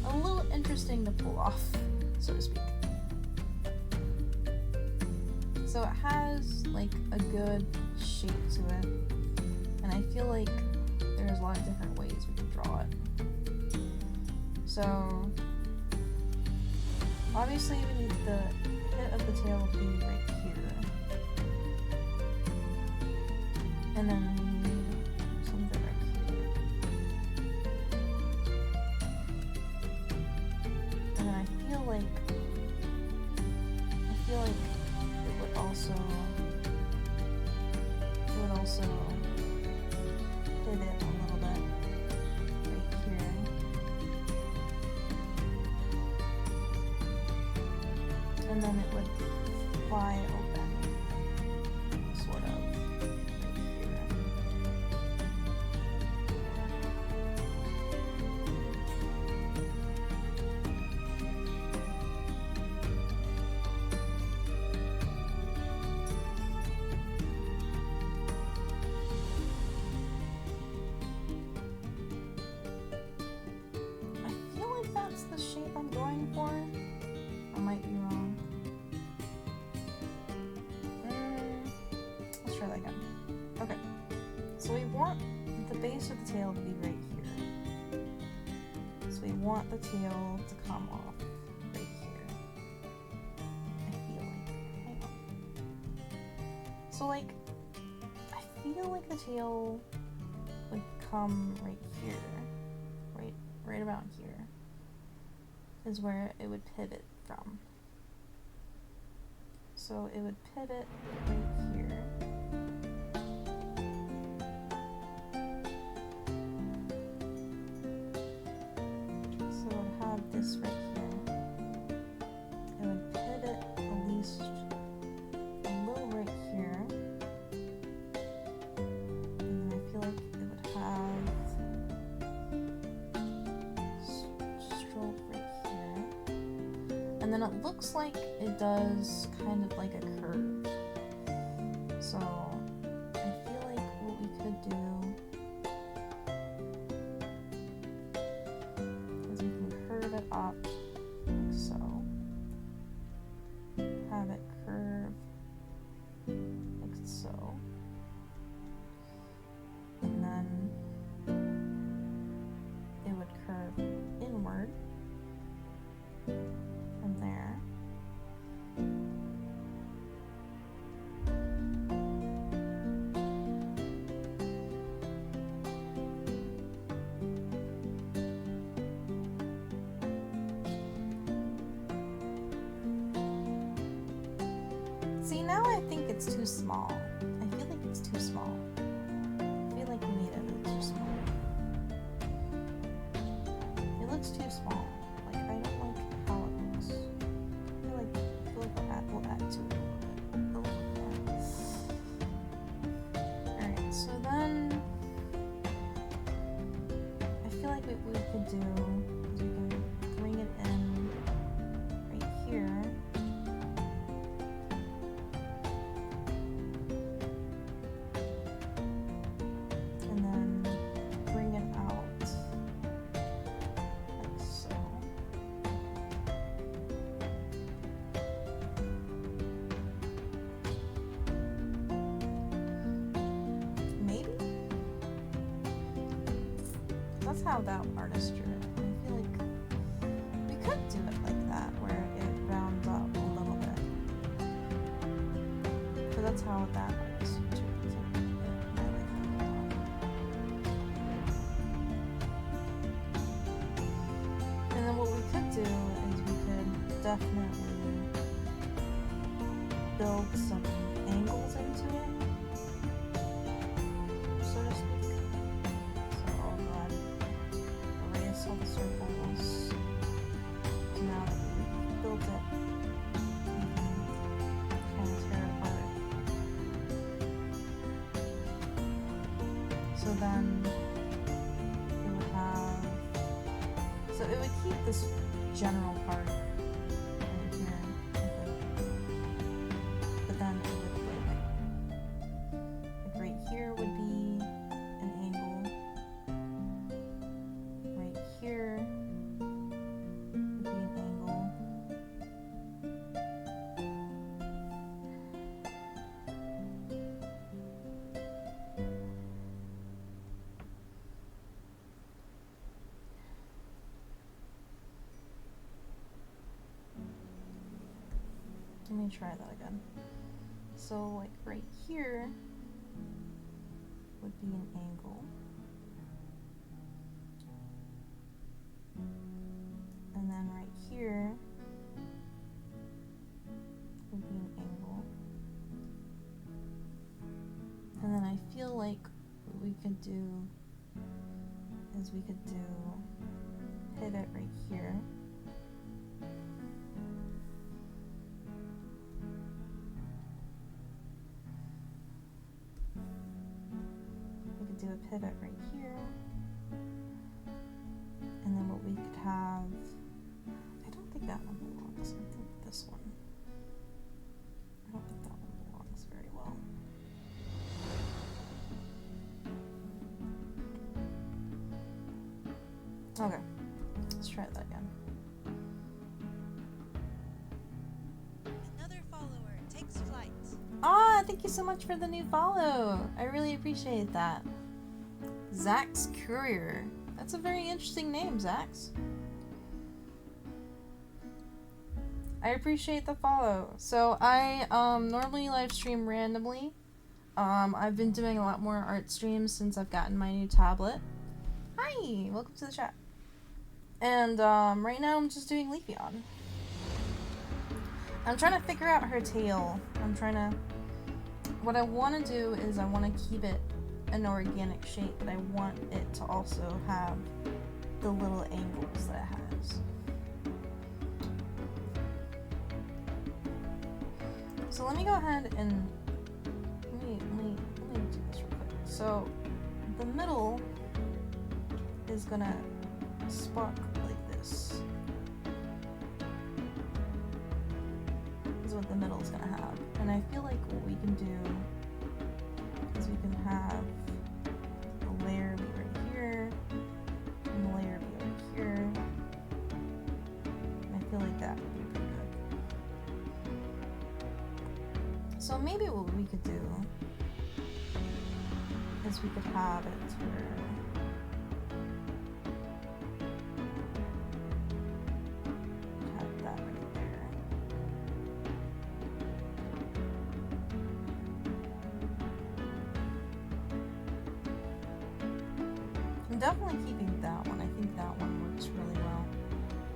a little interesting to pull off, so to speak. So it has like a good shape to it, and I feel like there's a lot of different ways we can draw it. So obviously we need the pit of the tail to be right here, and then we need something right here, and then I feel like it would also then it would fly open, sort of, right here. I feel like that's the shape I'm going for. I might be wrong. Let's try that again. Okay. So we want the base of the tail to be right here. So we want the tail to come off right here. I feel like. Hang on. So like, I feel like the tail would come right here. Right about here is where it would pivot from. So it would pivot right here. So it would have this right here. It would pivot at least a little right here. And then I feel like it would have stroke right here. And then it looks like it does kind of like a curve. So I feel like what we could do is we can curve it up like so. Have it curve like so. And then it would curve inward from there. See, now I think it's too small. I feel like it's too small. I feel like we made it too small. It looks too small. Like, I don't like how it looks. I feel like we'll add to it a little bit. Alright, so then I feel like what we could do is we can bring it in right here. And then bring it out like so. Maybe? That's how that artist drew it. I feel like we could do it like that, where it rounds up a little bit. But that's how that artist drew it. I like that a lot. And then what we could do is we could definitely build some angles into it, so to speak. So I'll go ahead and erase all the circles. So now that we've built it, we can kind of tear it apart. So then we would have, so it would keep this general part right here, I think. But then it would like right here would be an angle. Right here would be an angle. Let me try that again. So like right here would be an angle. And then right here would be an angle. And then I feel like what we could do is we could do pivot right here. do a pivot right here. And then what we could have, I don't think that one belongs. I think this one. I don't think that one belongs very well. Okay, let's try that again. Another follower takes flight. Ah, thank you so much for the new follow. I really appreciate that. Zach's Courier. That's a very interesting name, Zach's. I appreciate the follow. So I normally live stream randomly. I've been doing a lot more art streams since I've gotten my new tablet. Hi, welcome to the chat. And right now I'm just doing Leafeon. I'm trying to figure out her tail. What I want to do is I want to keep it an organic shape, but I want it to also have the little angles that it has. So let me go ahead and let me do this real quick. So the middle is gonna spark like this. Is what the middle is gonna have. And I feel like what we can do is we can have a layer be right here, and a layer be right here. And I feel like that would be pretty good. So maybe what we could do is we could have it where I'm definitely keeping that one. I think that one works really well.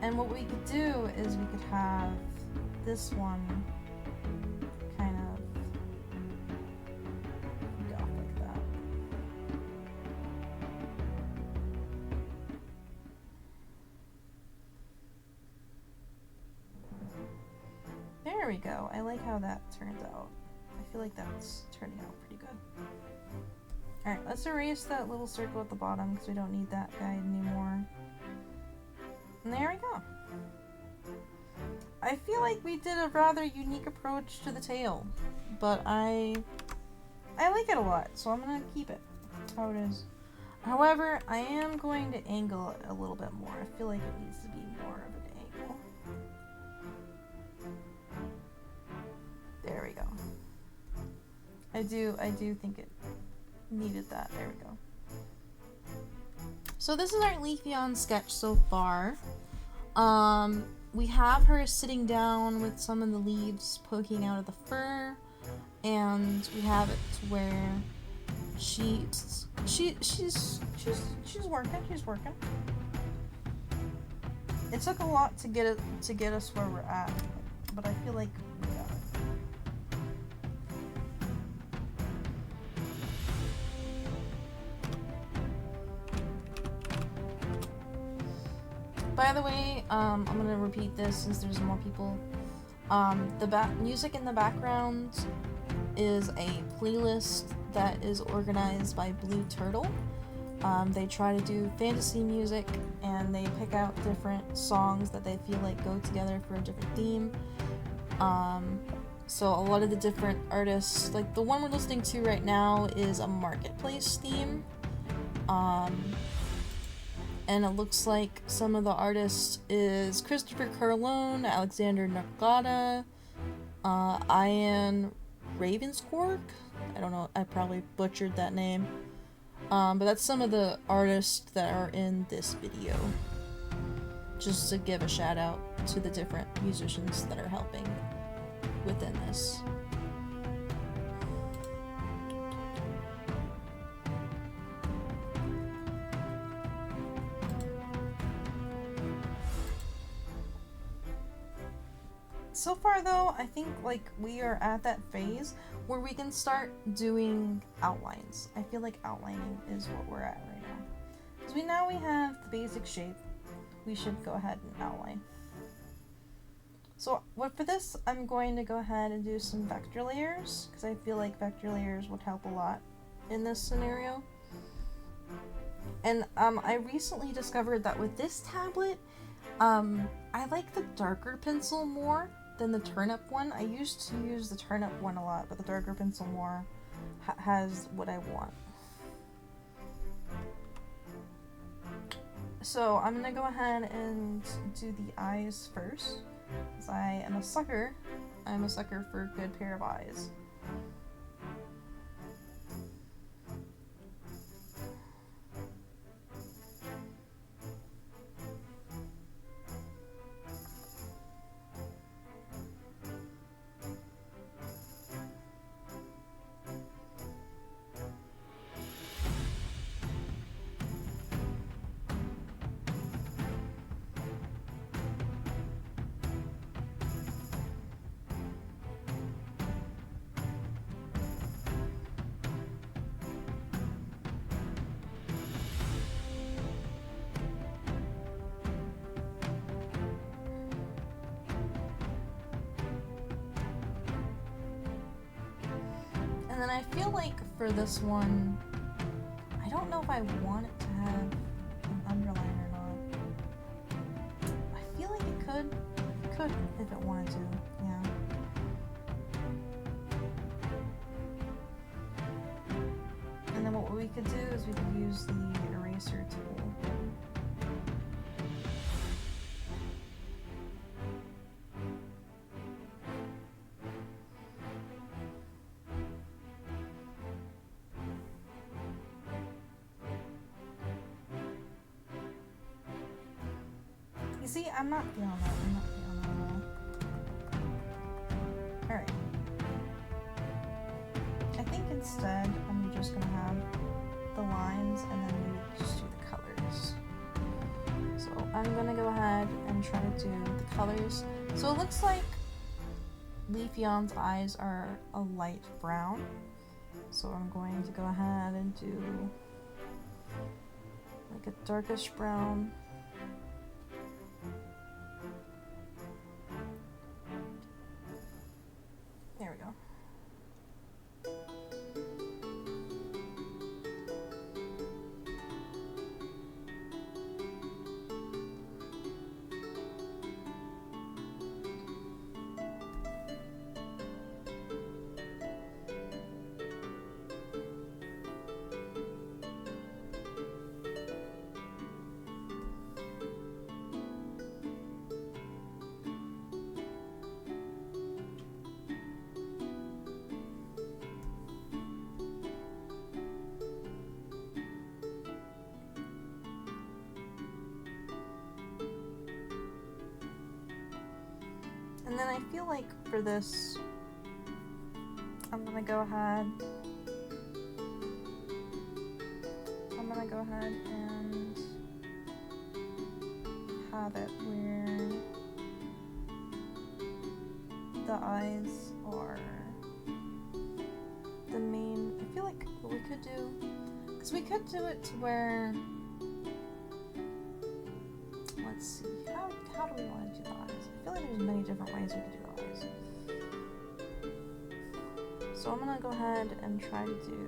And what we could do is we could have this one kind of go like that. There we go. I like how that turned out. I feel like that's turning out pretty good. Alright, let's erase that little circle at the bottom because we don't need that guy anymore. And there we go. I feel like we did a rather unique approach to the tail, but I like it a lot, so I'm gonna keep it how it is. However, I am going to angle it a little bit more. I feel like it needs to be more of an angle. There we go. I do think it needed that. There we go. So this is our Leafeon sketch so far. We have her sitting down with some of the leaves poking out of the fur, and we have it to where she's working. She's working. It took a lot to get us where we're at, but I feel like we got it. By the way, I'm gonna repeat this since there's more people. The music in the background is a playlist that is organized by Blue Turtle. They try to do fantasy music, and they pick out different songs that they feel like go together for a different theme. So a lot of the different artists, like the one we're listening to right now is a marketplace theme. And it looks like some of the artists is Christopher Carlone, Alexander Nargata, Ian Ravenscork. I don't know, I probably butchered that name. But that's some of the artists that are in this video. Just to give a shout out to the different musicians that are helping within this. So far though, I think like we are at that phase where we can start doing outlines. I feel like outlining is what we're at right now. Because we have the basic shape, we should go ahead and outline. So for this, I'm going to go ahead and do some vector layers, because I feel like vector layers would help a lot in this scenario. And I recently discovered that with this tablet, I like the darker pencil more than the turnip one. I used to use the turnip one a lot, but the darker pencil more has what I want. So I'm gonna go ahead and do the eyes first, because I am a sucker. I'm a sucker for a good pair of eyes. And then I feel like for this one, I don't know if I want it to have an underline or not. I feel like it could. It could if it wanted to, yeah. And then what we could do is we could use the eraser tool. See, I'm not feeling that. I'm not feeling that at all. Alright. I think instead I'm just gonna have the lines and then we just do the colors. So I'm gonna go ahead and try to do the colors. So it looks like Leafeon's eyes are a light brown. So I'm going to go ahead and do like a darkish brown. There we go. And then I feel like for this, I'm gonna go ahead and have it where the eyes are the main. I feel like what we could do, because we could do it to where, let's see, how do we want to do the eyes? I feel like there's many different ways we could do the eyes. So I'm gonna go ahead and try to do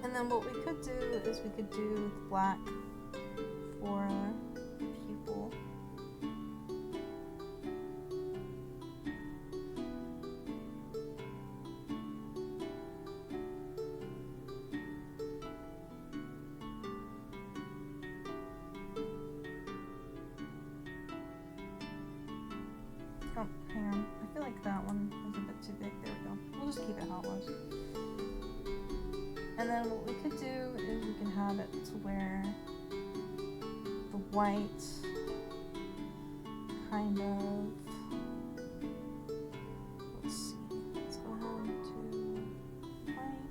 And then what we could do is we could do the black for the pupil. Oh, hang on. I feel like that one is a bit too big. There we go. We'll just keep it how it was. And then what we could do is we can have it to where the white, kind of. Let's see. Let's go ahead to white.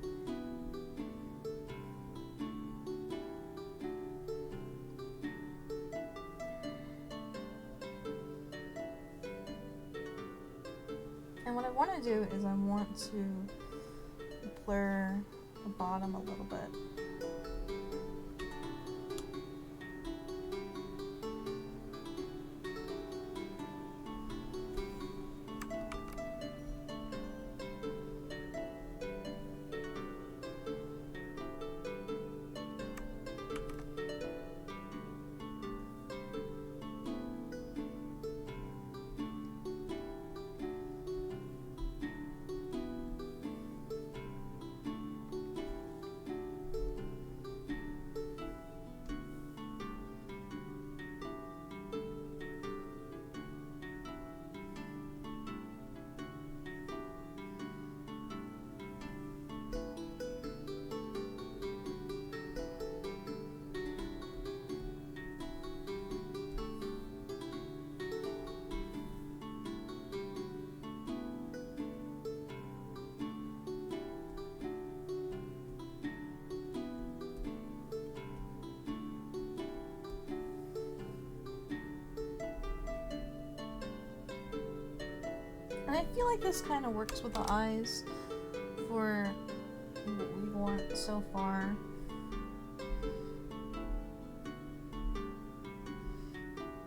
And what I want to do is I want to blur the bottom a little bit. And I feel like this kind of works with the eyes for what we want so far.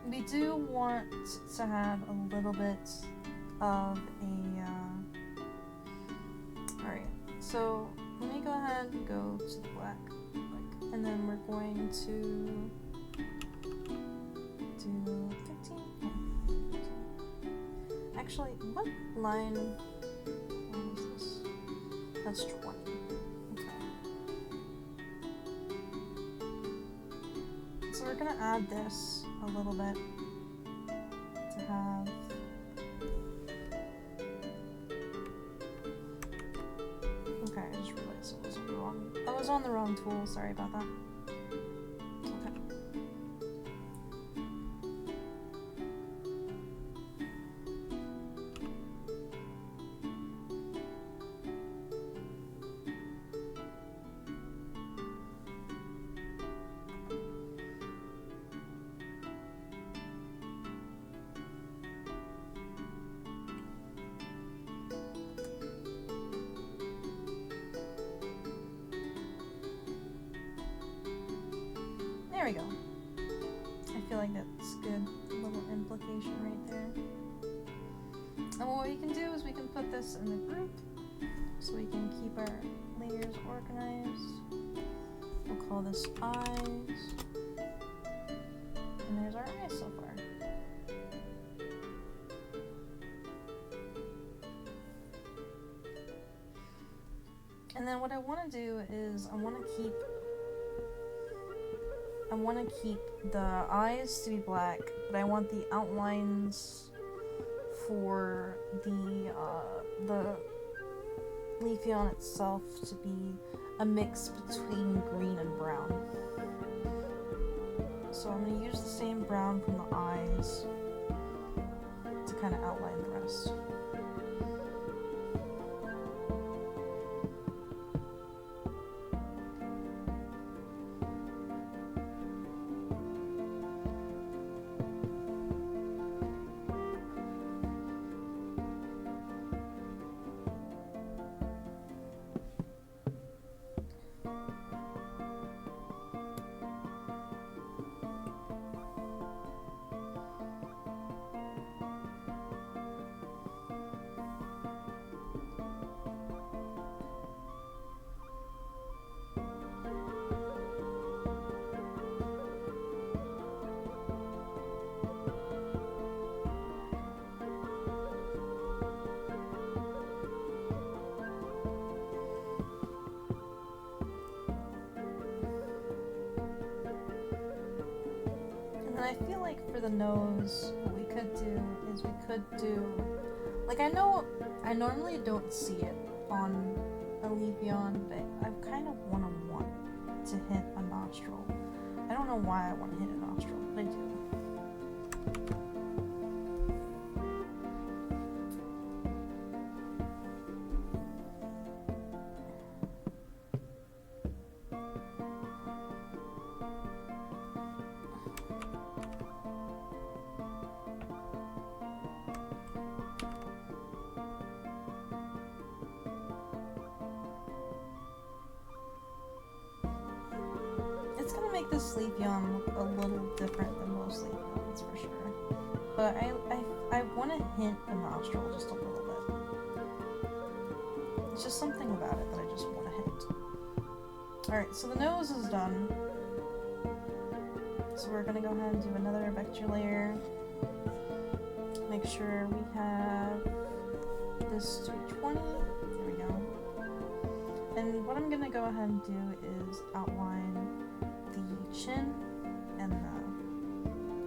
We do want to have a little bit of a, alright, so let me go ahead and go to the black, and then we're going to do 15? Yeah. Actually, what line is this? That's 20. Okay. So we're gonna add this a little bit to have okay, I just realized I was on the wrong tool, sorry about that. Okay. There we go. I feel like that's good. A little implication right there. And what we can do is we can put this in a group so we can keep our layers organized. We'll call this eyes. And there's our eyes so far. And then what I want to do is I want to keep the eyes to be black, but I want the outlines for the Leafeon itself to be a mix between green and brown. So I'm going to use the same brown from the eyes to kind of outline the rest. And I feel like for the nose, what we could do is like I know I normally don't see it on a Leafeon, but I kind of want to hit a nostril. I don't know why I want to hit a nostril. I do. It's gonna make this Leafeon look a little different than most Leafeons for sure. But I want to hint the nostril just a little bit. It's just something about it that I just want to hint. Alright, so the nose is done. So we're gonna go ahead and do another vector layer. Make sure we have this to 20. There we go. And what I'm gonna go ahead and do is outline the chin and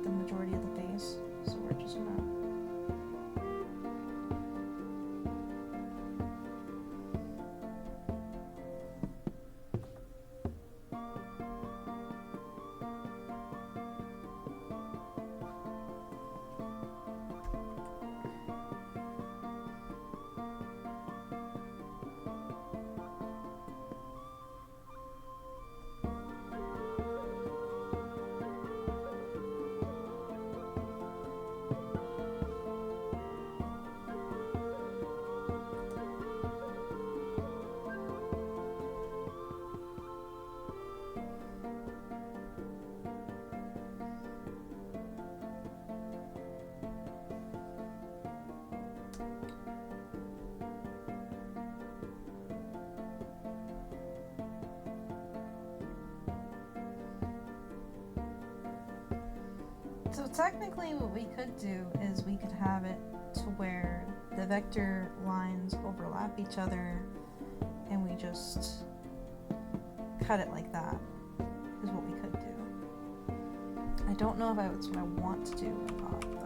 the majority of the face. So we're just gonna So technically what we could do is we could have it to where the vector lines overlap each other and we just cut it like that is what we could do. I don't know if that's what I want to do or not though.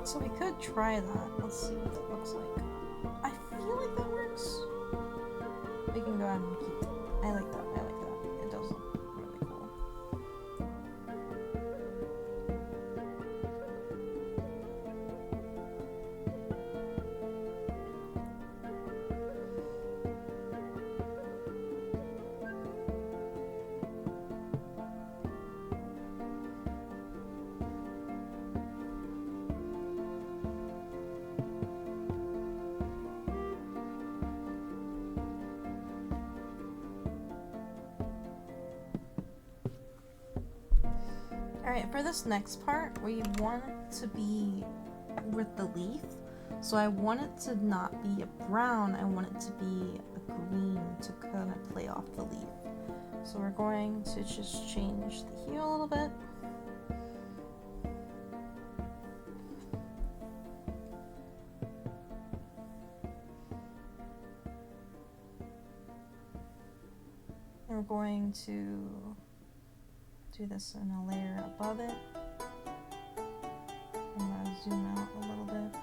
So we could try that. Let's see what that looks like. I feel like that works. We can go ahead and keep it. I like that. I like that. It does look really cool. Alright, for this next part, we want it to be with the leaf. So I want it to not be a brown, I want it to be a green to kind of play off the leaf. So we're going to just change the hue a little bit. And we're going to do this in a layer above it. I'm going to zoom out a little bit.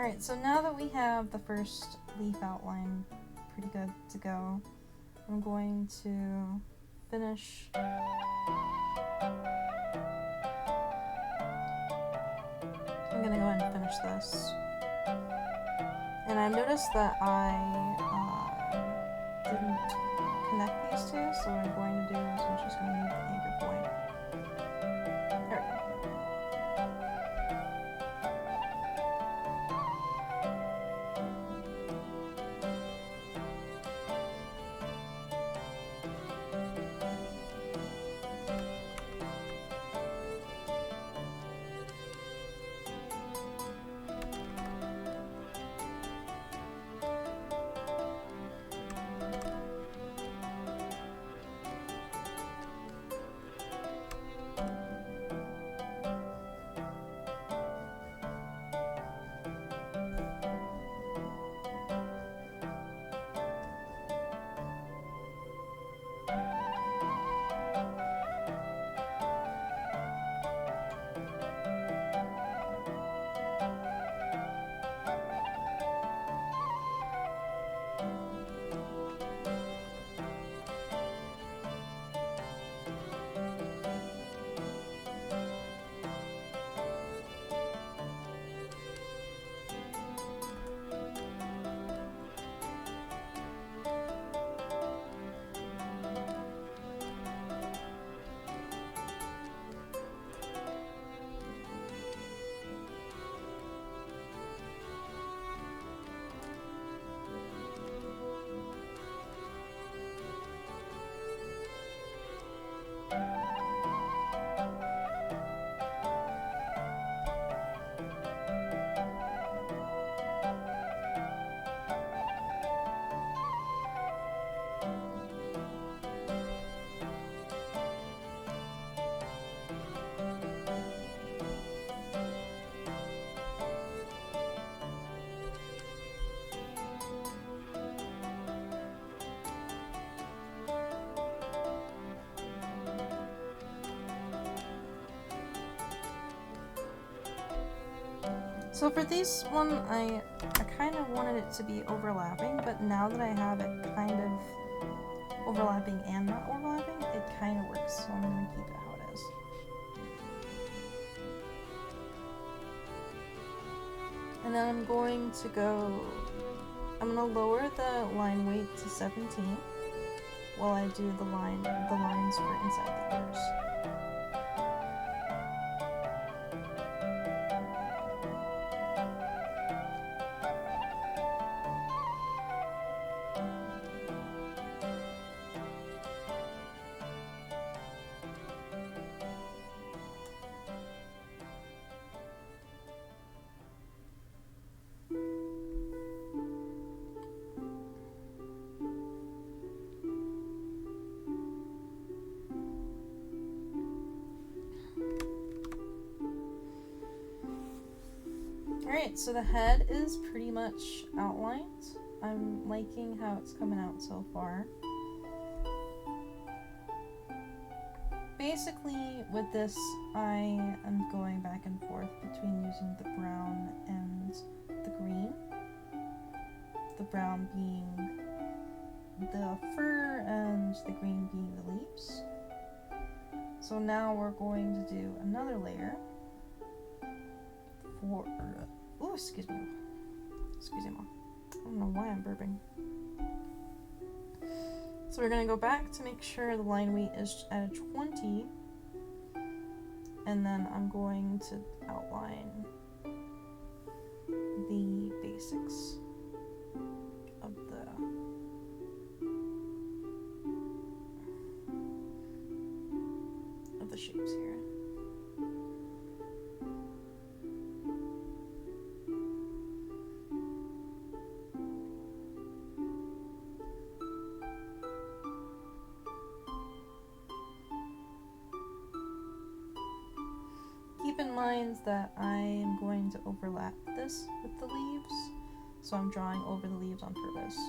Alright, so now that we have the first leaf outline pretty good to go, I'm going to finish I'm gonna go ahead and finish this. And I noticed that I didn't connect these two, so what I'm going to do is I'm just going to move the anchor point. There we go. So for this one, I kind of wanted it to be overlapping, but now that I have it kind of overlapping and not overlapping, it kind of works, so I'm going to keep it how it is. And then I'm going to lower the line weight to 17 while I do the lines for inside the ears. Alright, so the head is pretty much outlined. I'm liking how it's coming out so far. Basically, with this, I am going back and forth between using the brown and the green. The brown being the fur and the green being the leaves. So now we're going to do another layer for... Oh, excuse me. Excuse me, Mom. I don't know why I'm burping. So we're going to go back to make sure the line weight is at a 20. And then I'm going to outline the basics of the shapes here. Keep in mind that I am going to overlap this with the leaves, so I'm drawing over the leaves on purpose.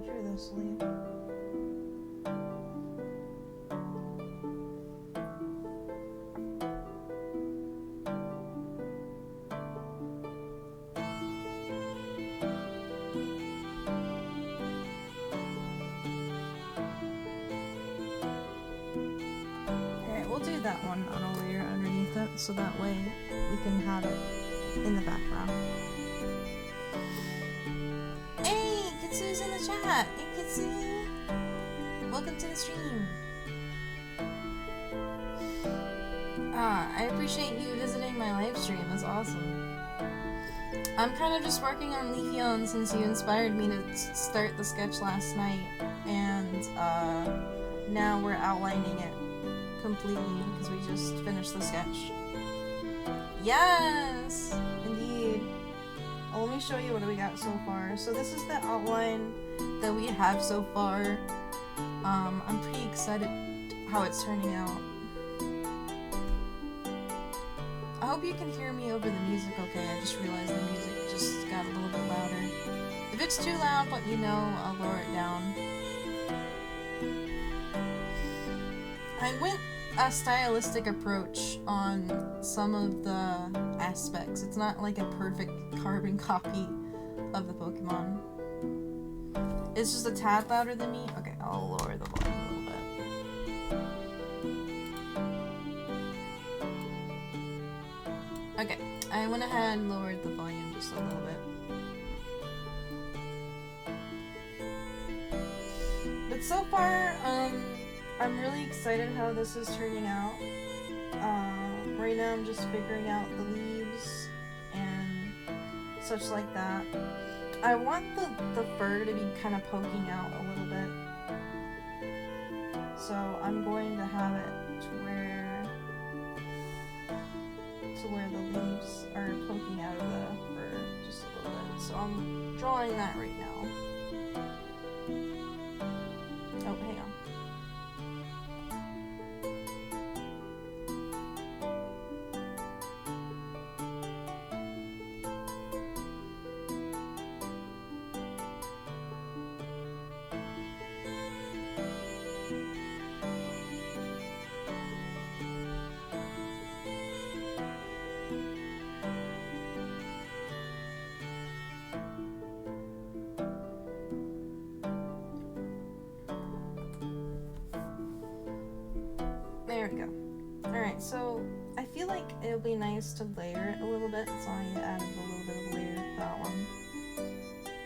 hear this leaf. We'll do that one on a layer underneath it, so that way we can have it in the background. Hey, Kitsu's in the chat! Hey, Kitsu! Welcome to the stream! I appreciate you visiting my live stream, that's awesome. I'm kind of just working on Leafeon since you inspired me to start the sketch last night, and now we're outlining it completely because we just finished the sketch. Yes! Indeed. Well, let me show you what we got so far. So this is the outline that we have so far. I'm pretty excited how it's turning out. I hope you can hear me over the music okay. I just realized the music just got a little bit louder. If it's too loud, let me know. I'll lower it down. I went a stylistic approach on some of the aspects. It's not like a perfect carbon copy of the Pokemon. It's just a tad louder than me. Okay, I'll lower the volume a little bit. Okay, I went ahead and lowered the volume just a little bit. But so far, I'm really excited how this is turning out. Right now I'm just figuring out the leaves and such like that. I want the fur to be kind of poking out a little bit. So I'm going to have it to where the leaves are poking out of the fur just a little bit. So I'm drawing that right now. Oh, hang on. There we go. Alright, so I feel like it would be nice to layer it a little bit, so I added a little bit of layer to that one.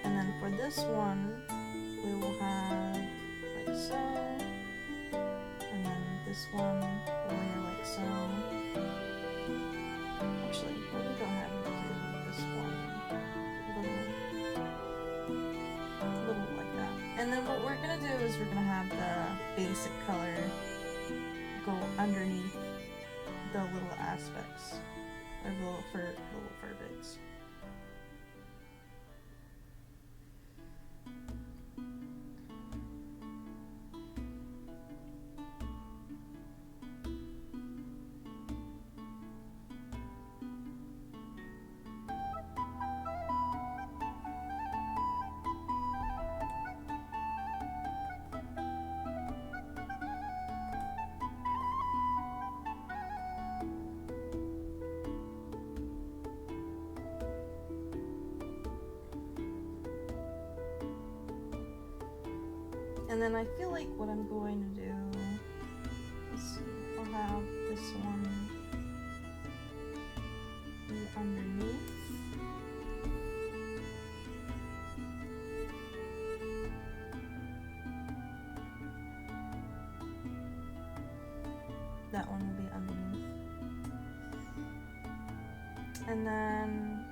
And then for this one, we will have like so. And then this one, we'll layer like so. Actually, let me go ahead and do this one. A little like that. And then what we're gonna do is we're gonna have the basic color go underneath the little aspects, or the little fur bits. And then I feel like what I'm going to do, let's see, I'll have this one be underneath. That one will be underneath. And then,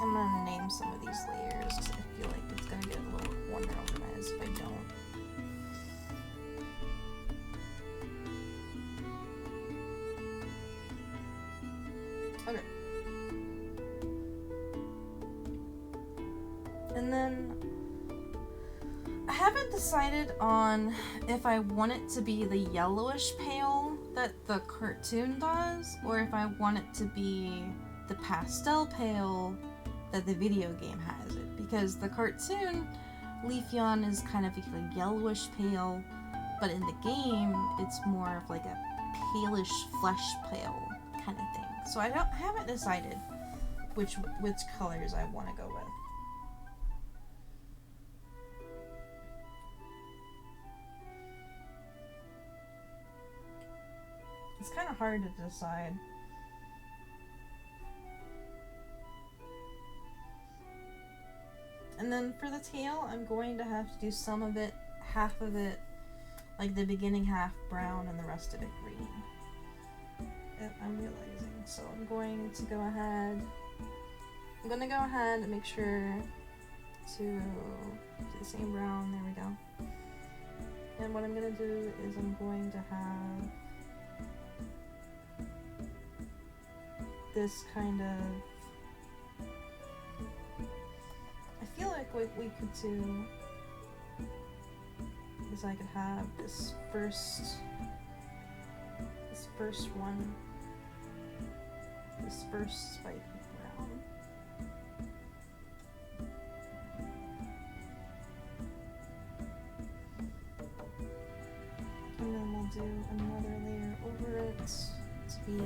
I'm gonna name some of these layers because I feel like it's gonna get a little unorganized if I don't. Okay. And then I haven't decided on if I want it to be the yellowish pale that the cartoon does, or if I want it to be the pastel pale that the video game has it. Because the cartoon, Leafeon is kind of a yellowish pale, but in the game, it's more of like a palish flesh pale kind of thing. So I haven't decided which colors I want to go with. It's kind of hard to decide. And then for the tail, I'm going to have to do some of it, half of it, like the beginning half brown and the rest of it green. I'm realizing. So I'm going to go ahead and make sure to do the same brown. There we go. And what I'm going to do is I'm going to have this kind of, I feel like what we could do is I could have this first one, this first spike of brown. And then we'll do another layer over it to be the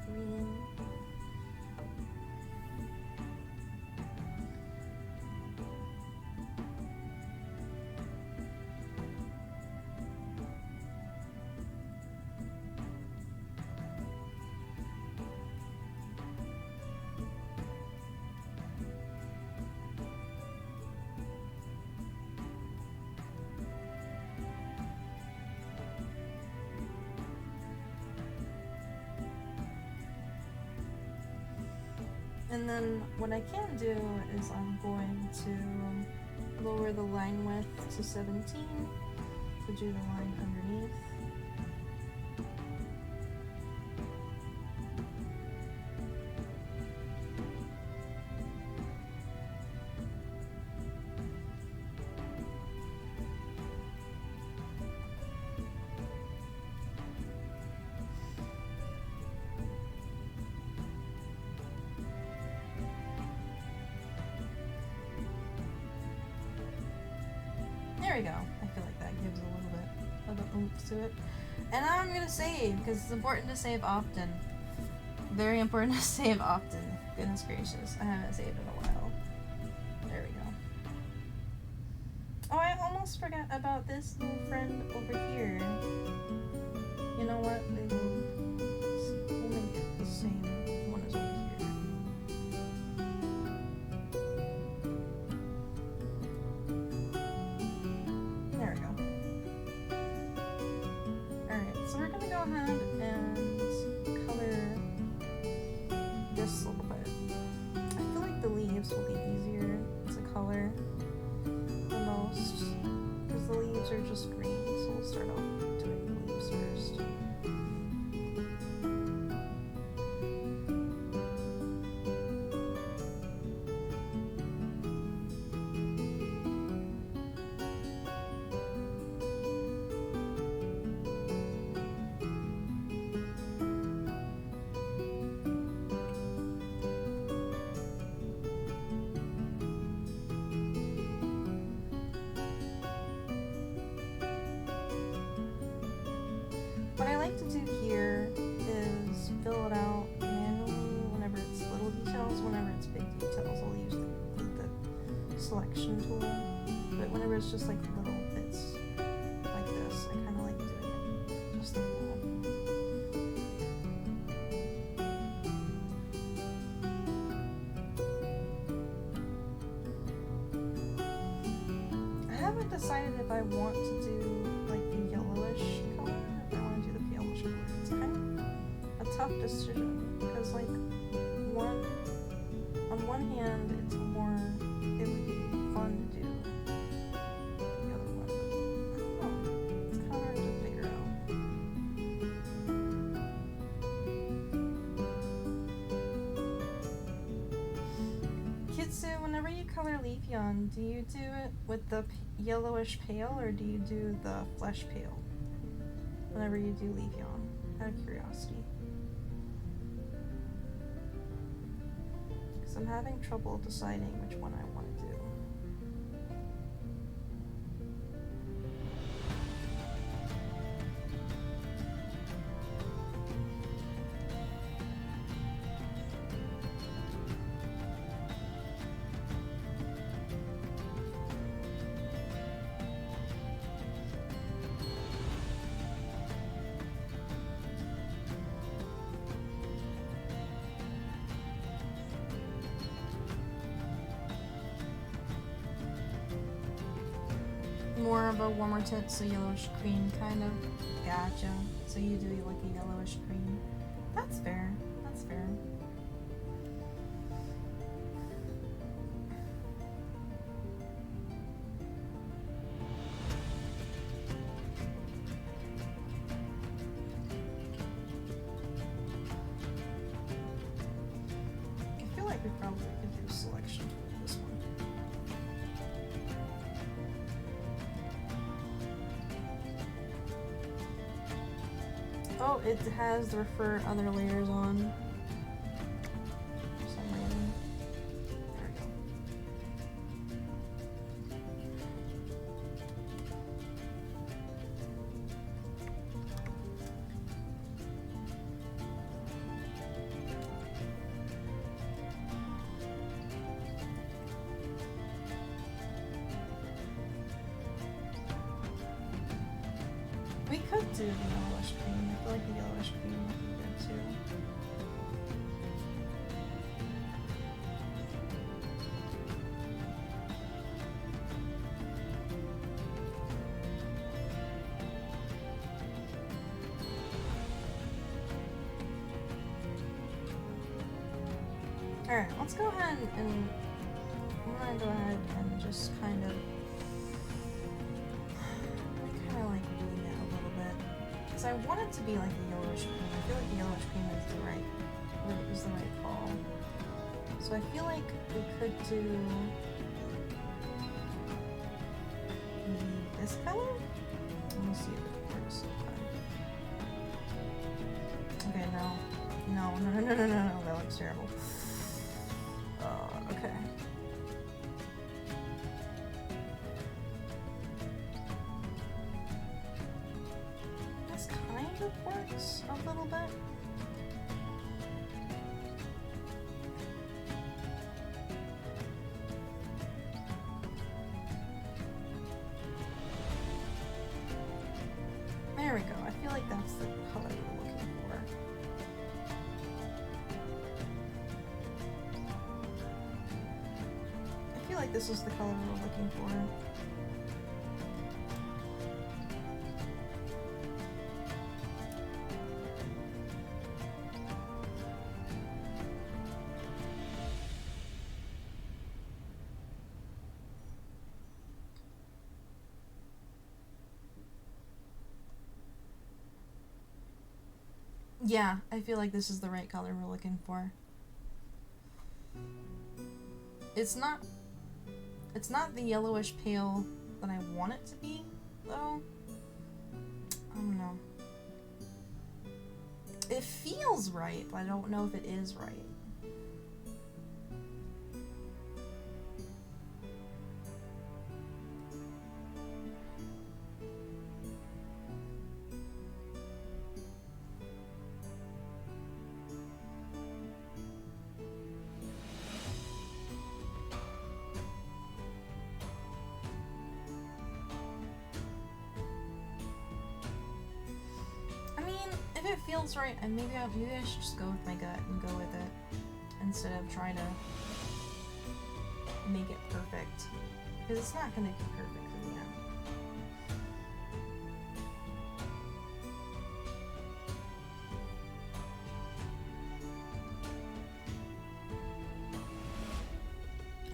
green. And then what I can do is I'm going to lower the line width to 17 to do the line underneath. There we go. I feel like that gives a little bit of an oomph to it. And now I'm going to save, because it's important to save often. Very important to save often. Goodness gracious. I haven't saved in a while. There we go. Oh, I almost forgot about this little friend over here. You know what? We'll make it the same one as over here. Go ahead and color this a little bit. I feel like the leaves will be easier to color the most because the leaves are just green, so we'll start off doing the leaves first. What I like to do here is fill it out manually whenever it's little details. Whenever it's big details, I'll use the selection tool. But whenever it's just like little bits like this, I kind of like doing it just a little. I haven't decided if I want to do like the yellowish color. It's kind of a tough decision because, like, on one hand, it would be fun to do the other one, but I don't know. It's kind of hard to figure out. Kids Sue, whenever you color Leafeon, do you do it with the yellowish pale or do you do the flesh pale? Whenever you do Leafeon, out of curiosity. Because I'm having trouble deciding which one I want to do. More of a warmer tint, so yellowish cream kind of. Gotcha. So you do like a yellowish cream. That's fair. That's fair. I feel like we probably could do a selection with this one. Oh, it has the refer other layers on. For some reason. There we go. We could do the yellowish cream. I feel like the yellowish cream would be good too. Alright, let's go ahead and I'm gonna go ahead and just kind of like reading it a little bit. Because I want it to be like the yellowish cream. I feel like the yellowish cream is the right call. So I feel like we could do this color. Let me see if it works. Okay, no, that looks terrible. Okay. This kind of works a little bit. There we go. I feel like that's the color we're looking for. I feel like this is the color we're looking for. Yeah, I feel like this is the right color we're looking for. It's not the yellowish pale that I want it to be, though. I don't know. It feels right, but I don't know if it is right. If it feels right, and maybe I should just go with my gut and go with it instead of trying to make it perfect, because it's not going to be perfect in the end.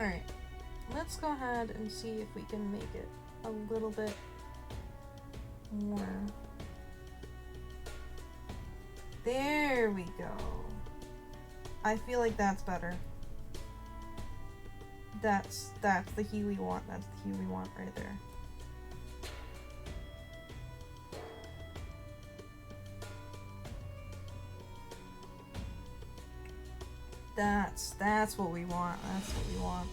Alright, let's go ahead and see if we can make it a little bit more. There we go. I feel like that's better. That's the hue we want. That's the hue we want right there. That's what we want. That's what we want.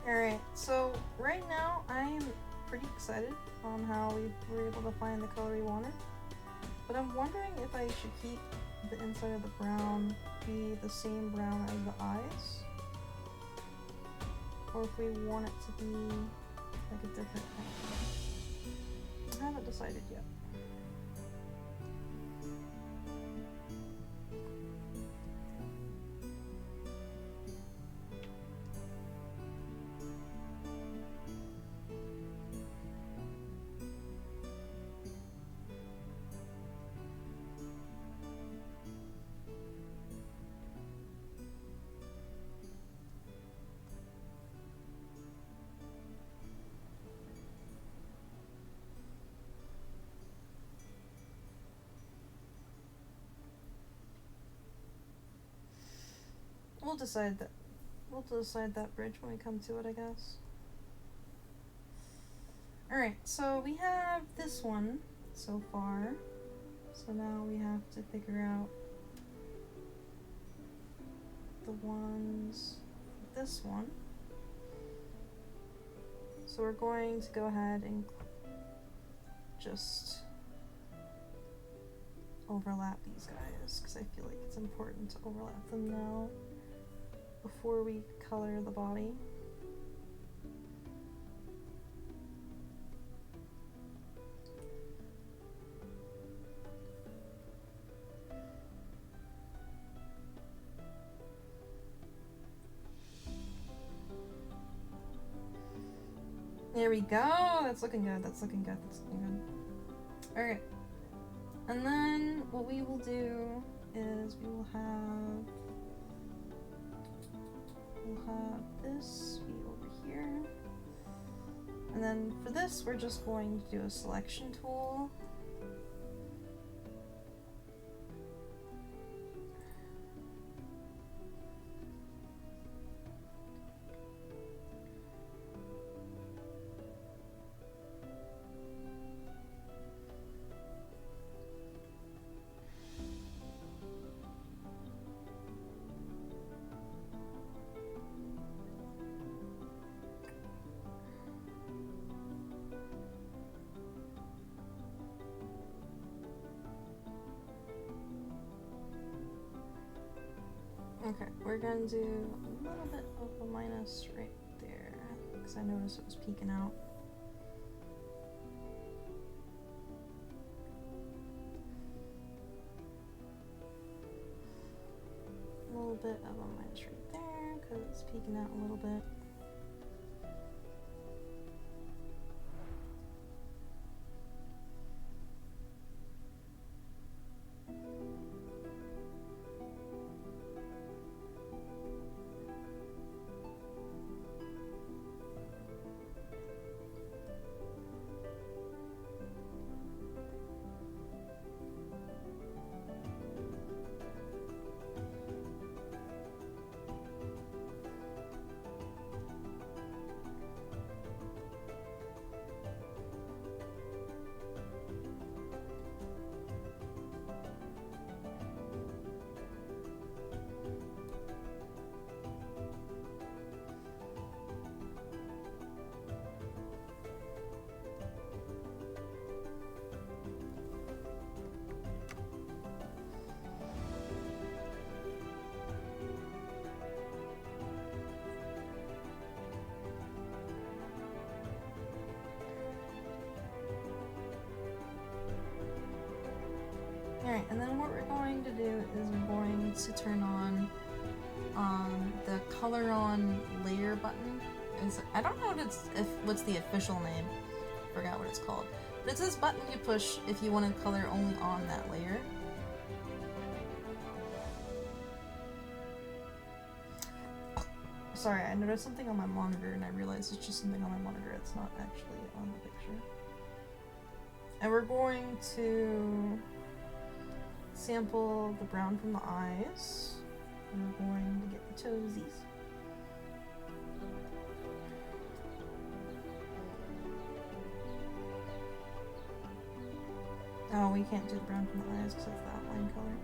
Alright, so right now I'm pretty excited on how we were able to find the color we wanted. But I'm wondering if I should keep the inside of the brown be the same brown as the eyes. Or if we want it to be like a different color. I haven't decided yet. We'll decide that bridge when we come to it, I guess. Alright, so we have this one so far. So now we have to figure out the ones, this one. So we're going to go ahead and just overlap these guys because I feel like it's important to overlap them now before we color the body. There we go. That's looking good. That's looking good. That's looking good. Alright. And then what we will do is we'll have this be over here. And then for this, we're just going to do a selection tool. Okay, we're gonna do a little bit of a minus right there, because I noticed it was peeking out. A little bit of a minus right there, because it's peeking out a little bit. Alright, and then what we're going to do is we're going to turn on the color on layer button. I don't know what's the official name. I forgot what it's called. But it's this button you push if you want to color only on that layer. Sorry, I noticed something on my monitor and I realized it's just something on my monitor. It's not actually on the picture. And we're going to sample the brown from the eyes. And we're going to get the toesies. Oh, we can't do the brown from the eyes because it's the outline color.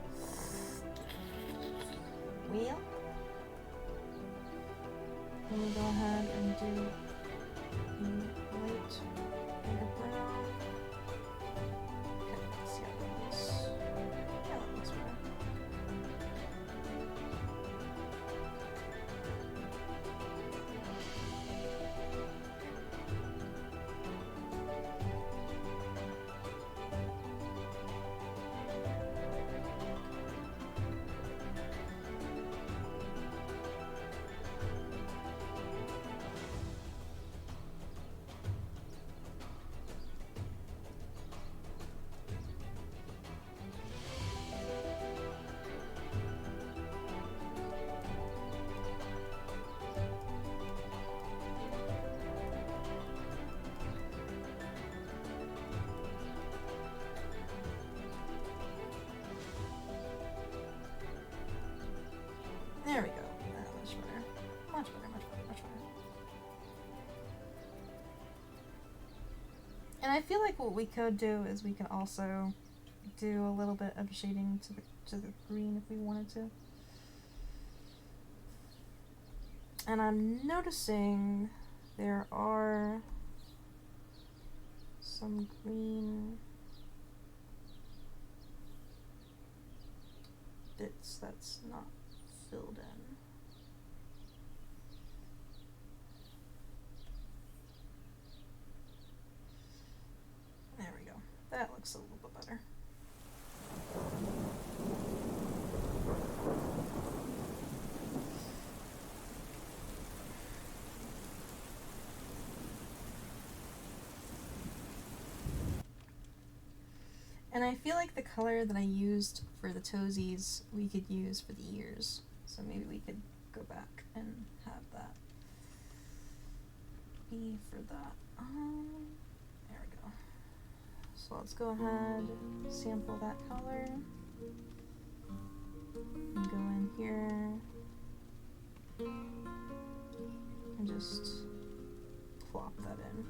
Well, we'll go ahead and do the light and the brown. Okay, let's see how that looks. Yeah, that looks better. There we go. Much better. Much better, much better, much better. And I feel like what we could do is we could also do a little bit of shading to the green if we wanted to. And I'm noticing there are some green bits that's not filled in. There we go. That looks a little bit better. And I feel like the color that I used for the toesies we could use for the ears. So maybe we could go back and have that be for that. There we go. So let's go ahead, sample that color, and go in here, and just plop that in.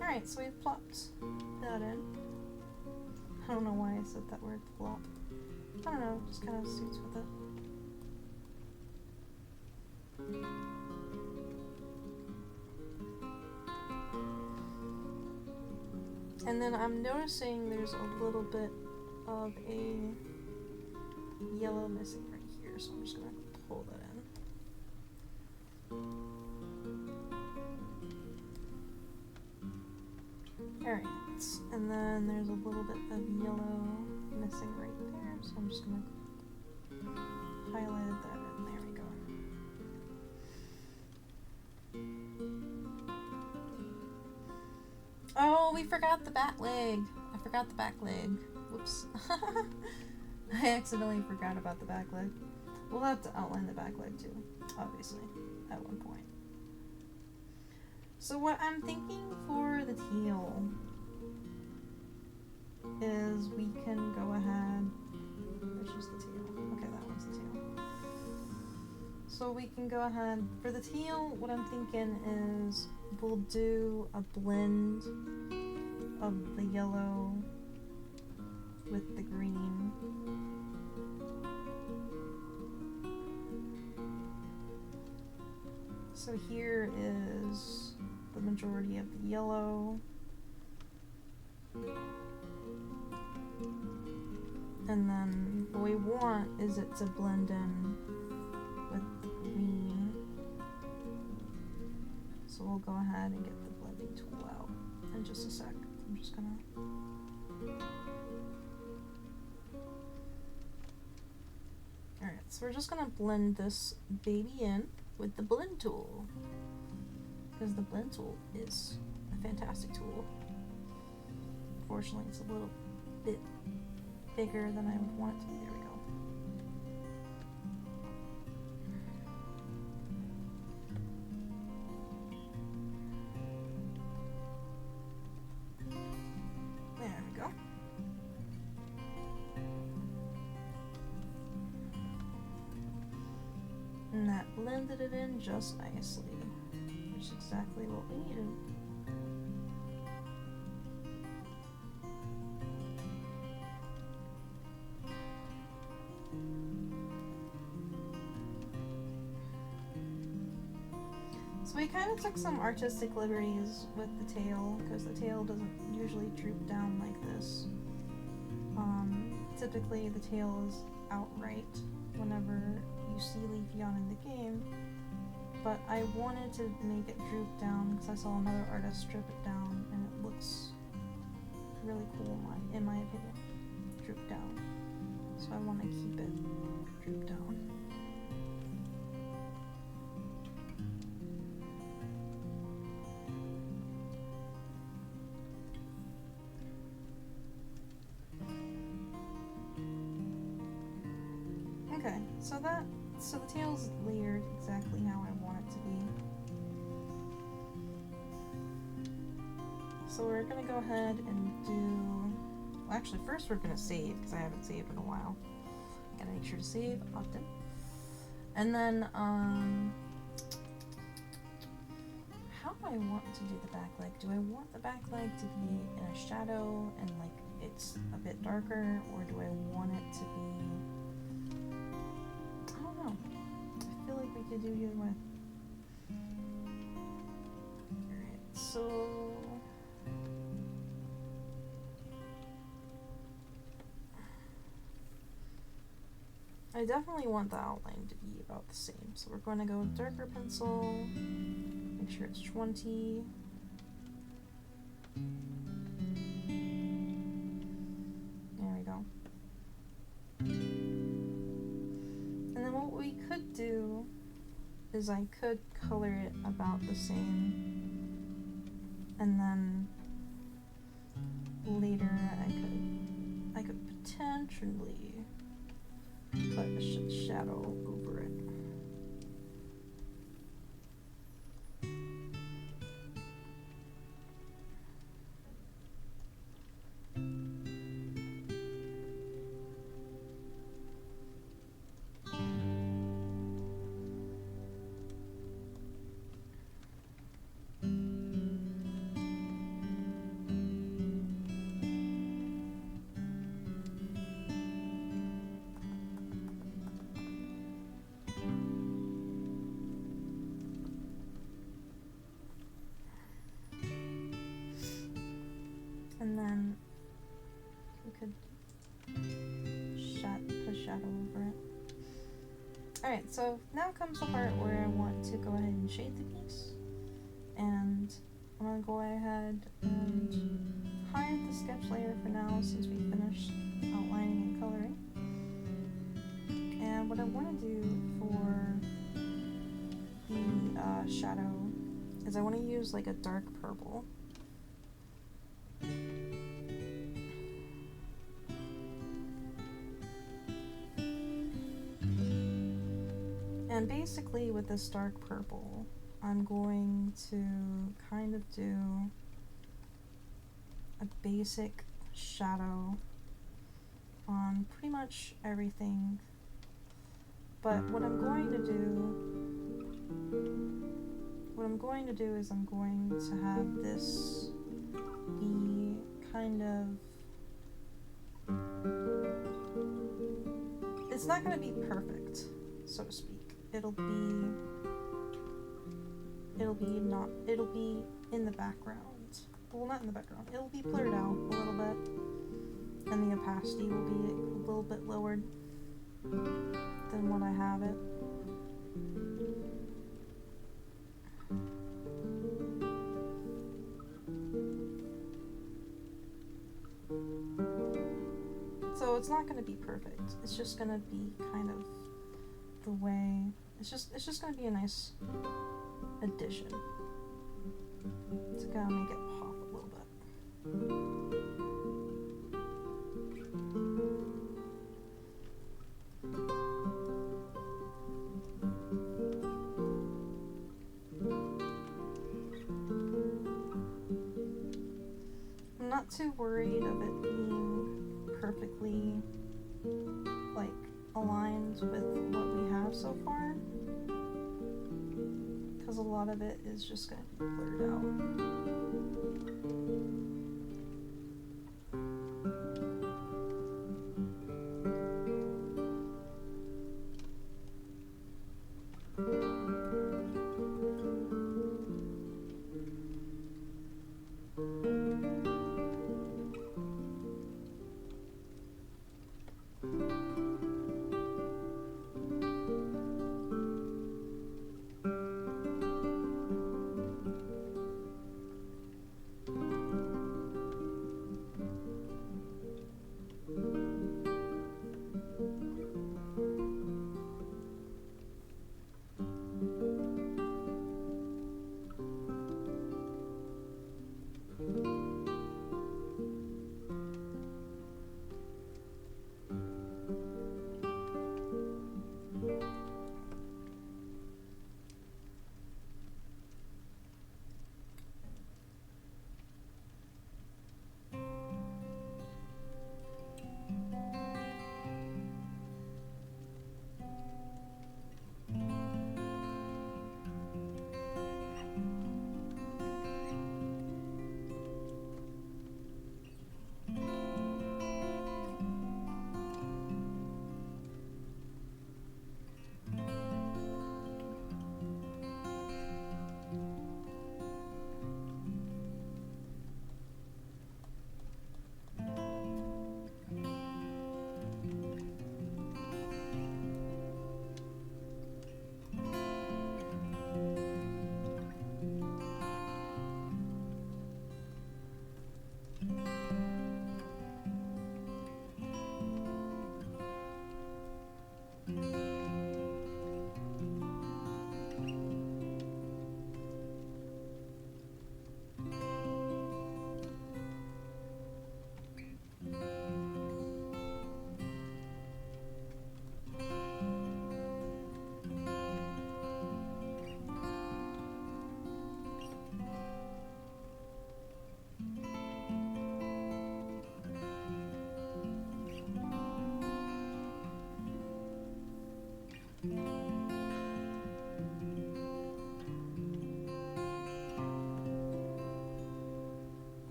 Alright, so we've plopped that in. I don't know why I said that word, plop. I don't know, just kind of suits with it. And then I'm noticing there's a little bit of a yellow missing right here, so I'm just going to pull that in. Alright, and then there's a little bit of yellow missing right there, so I'm just going to highlight that in. There we go. Oh, we forgot the back leg. I forgot the back leg. Whoops. I accidentally forgot about the back leg. We'll have to outline the back leg too, obviously, at one point. So what I'm thinking for the teal is we can go ahead, which is the teal? Okay, that one's the teal. So we can go ahead, for the teal, what I'm thinking is we'll do a blend of the yellow with the green. So here is the majority of the yellow. And then what we want is it to blend in with the green. will go ahead and get the blending tool out in just a sec. I'm just gonna... Alright, so we're just gonna blend this baby in with the blend tool, because the blend tool is a fantastic tool. Unfortunately, it's a little bit bigger than I would want it to be. There we go. There we go. And that blended it in just nicely, which is exactly what we needed. So we kind of took some artistic liberties with the tail, because the tail doesn't usually droop down like this. Typically the tail is outright whenever you see Leafeon in the game, but I wanted to make it droop down because I saw another artist strip it down and it looks really cool in my opinion, droop down. So I want to keep it droop down. Okay, so the tail's layered exactly how I want it to be. So we're gonna go ahead and do, well, actually first we're gonna save, because I haven't saved in a while. Gotta make sure to save often. And then, how do I want to do the back leg? Do I want the back leg to be in a shadow and like it's a bit darker, or do I want it to be, I feel like we could do either way. Alright, so... I definitely want the outline to be about the same. So we're going to go with darker pencil, make sure it's 20. There we go. And then what we could do is I could color it about the same, and then later I could potentially put a shadow over it. And then we could put a shadow over it. Alright, so now comes the part where I want to go ahead and shade the piece. And I'm going to go ahead and hide the sketch layer for now since we finished outlining and coloring. And what I want to do for the shadow is I want to use like a dark purple. And basically with this dark purple, I'm going to kind of do a basic shadow on pretty much everything. But what I'm going to do is I'm going to have this be kind of, it's not going to be perfect, so to speak. It'll be in the background. Well, not in the background. It'll be blurred out a little bit, and the opacity will be a little bit lowered than what I have it. it's not going to be perfect. It's just going to be kind of the way. It's just going to be a nice addition. It's going to make it pop a little bit. I'm not too worried of it being perfectly like aligned with what we have so far, because a lot of it is just going to be blurred out.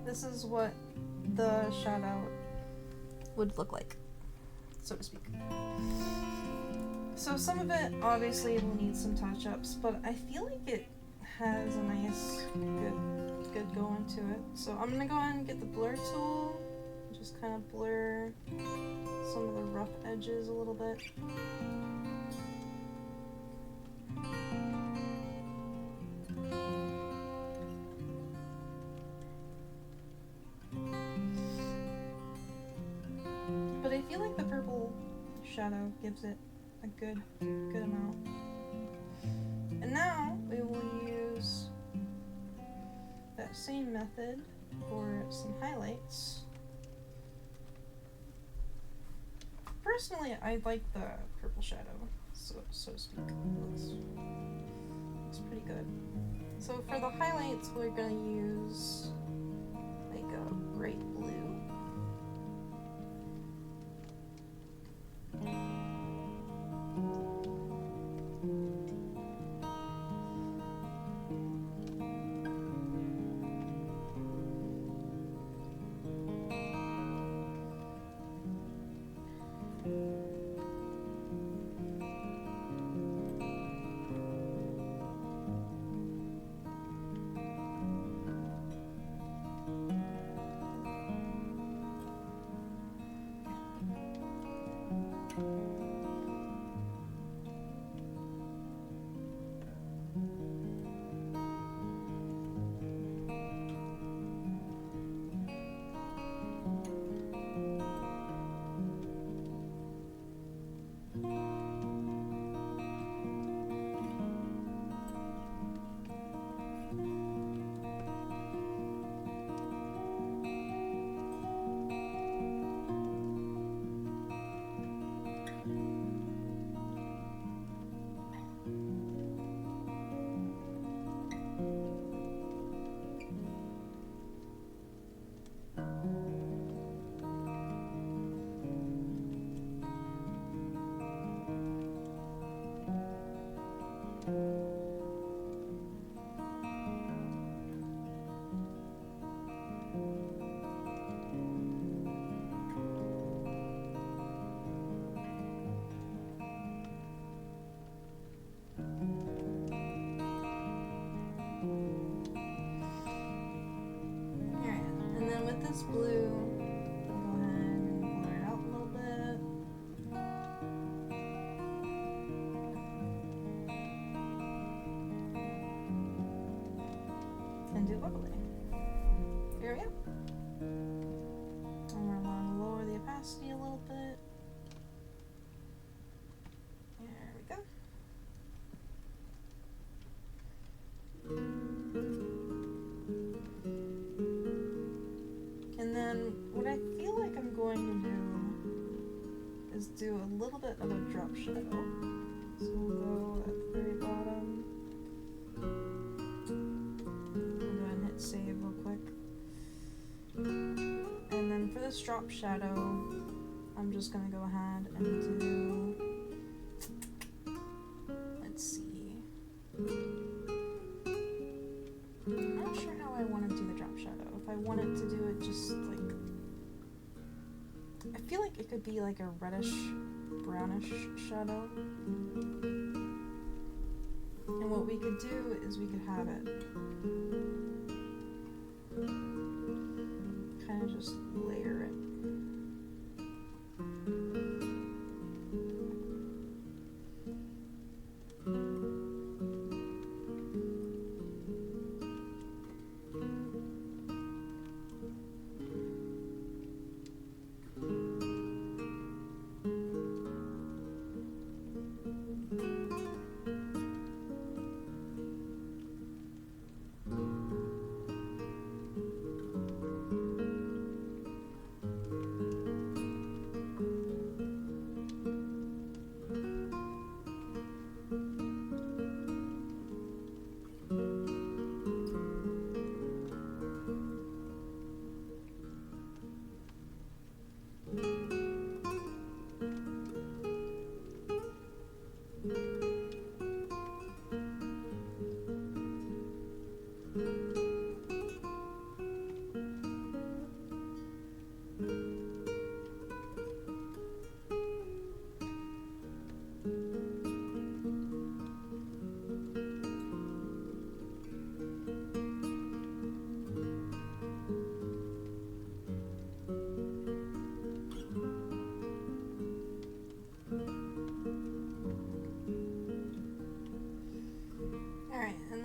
This is what the shadow would look like, so to speak. So some of it obviously will need some touch-ups, but I feel like it has a nice, good go into it. So I'm gonna go ahead and get the blur tool, just kind of blur some of the rough edges a little bit. But I feel like the purple shadow gives it a good amount. And now we will use that same method for some highlights. Personally, I like the purple shadow, so to speak. Looks pretty good. So for the highlights, we're gonna use like a bright blue. this blue. I'll go ahead and blur it out a little bit. And do bubbly. Here we go. And we're going to lower the opacity a little bit. There we go. And then what I feel like I'm going to do is do a little bit of a drop shadow. So we'll go at the very bottom. I'll go ahead and hit save real quick. And then for this drop shadow, I'm just going to go ahead and do, let's see. I'm not sure how I want to do the drop shadow. If I wanted to do it just like, I feel like it could be like a reddish, brownish shadow. And what we could do is we could have it kind of just layer it.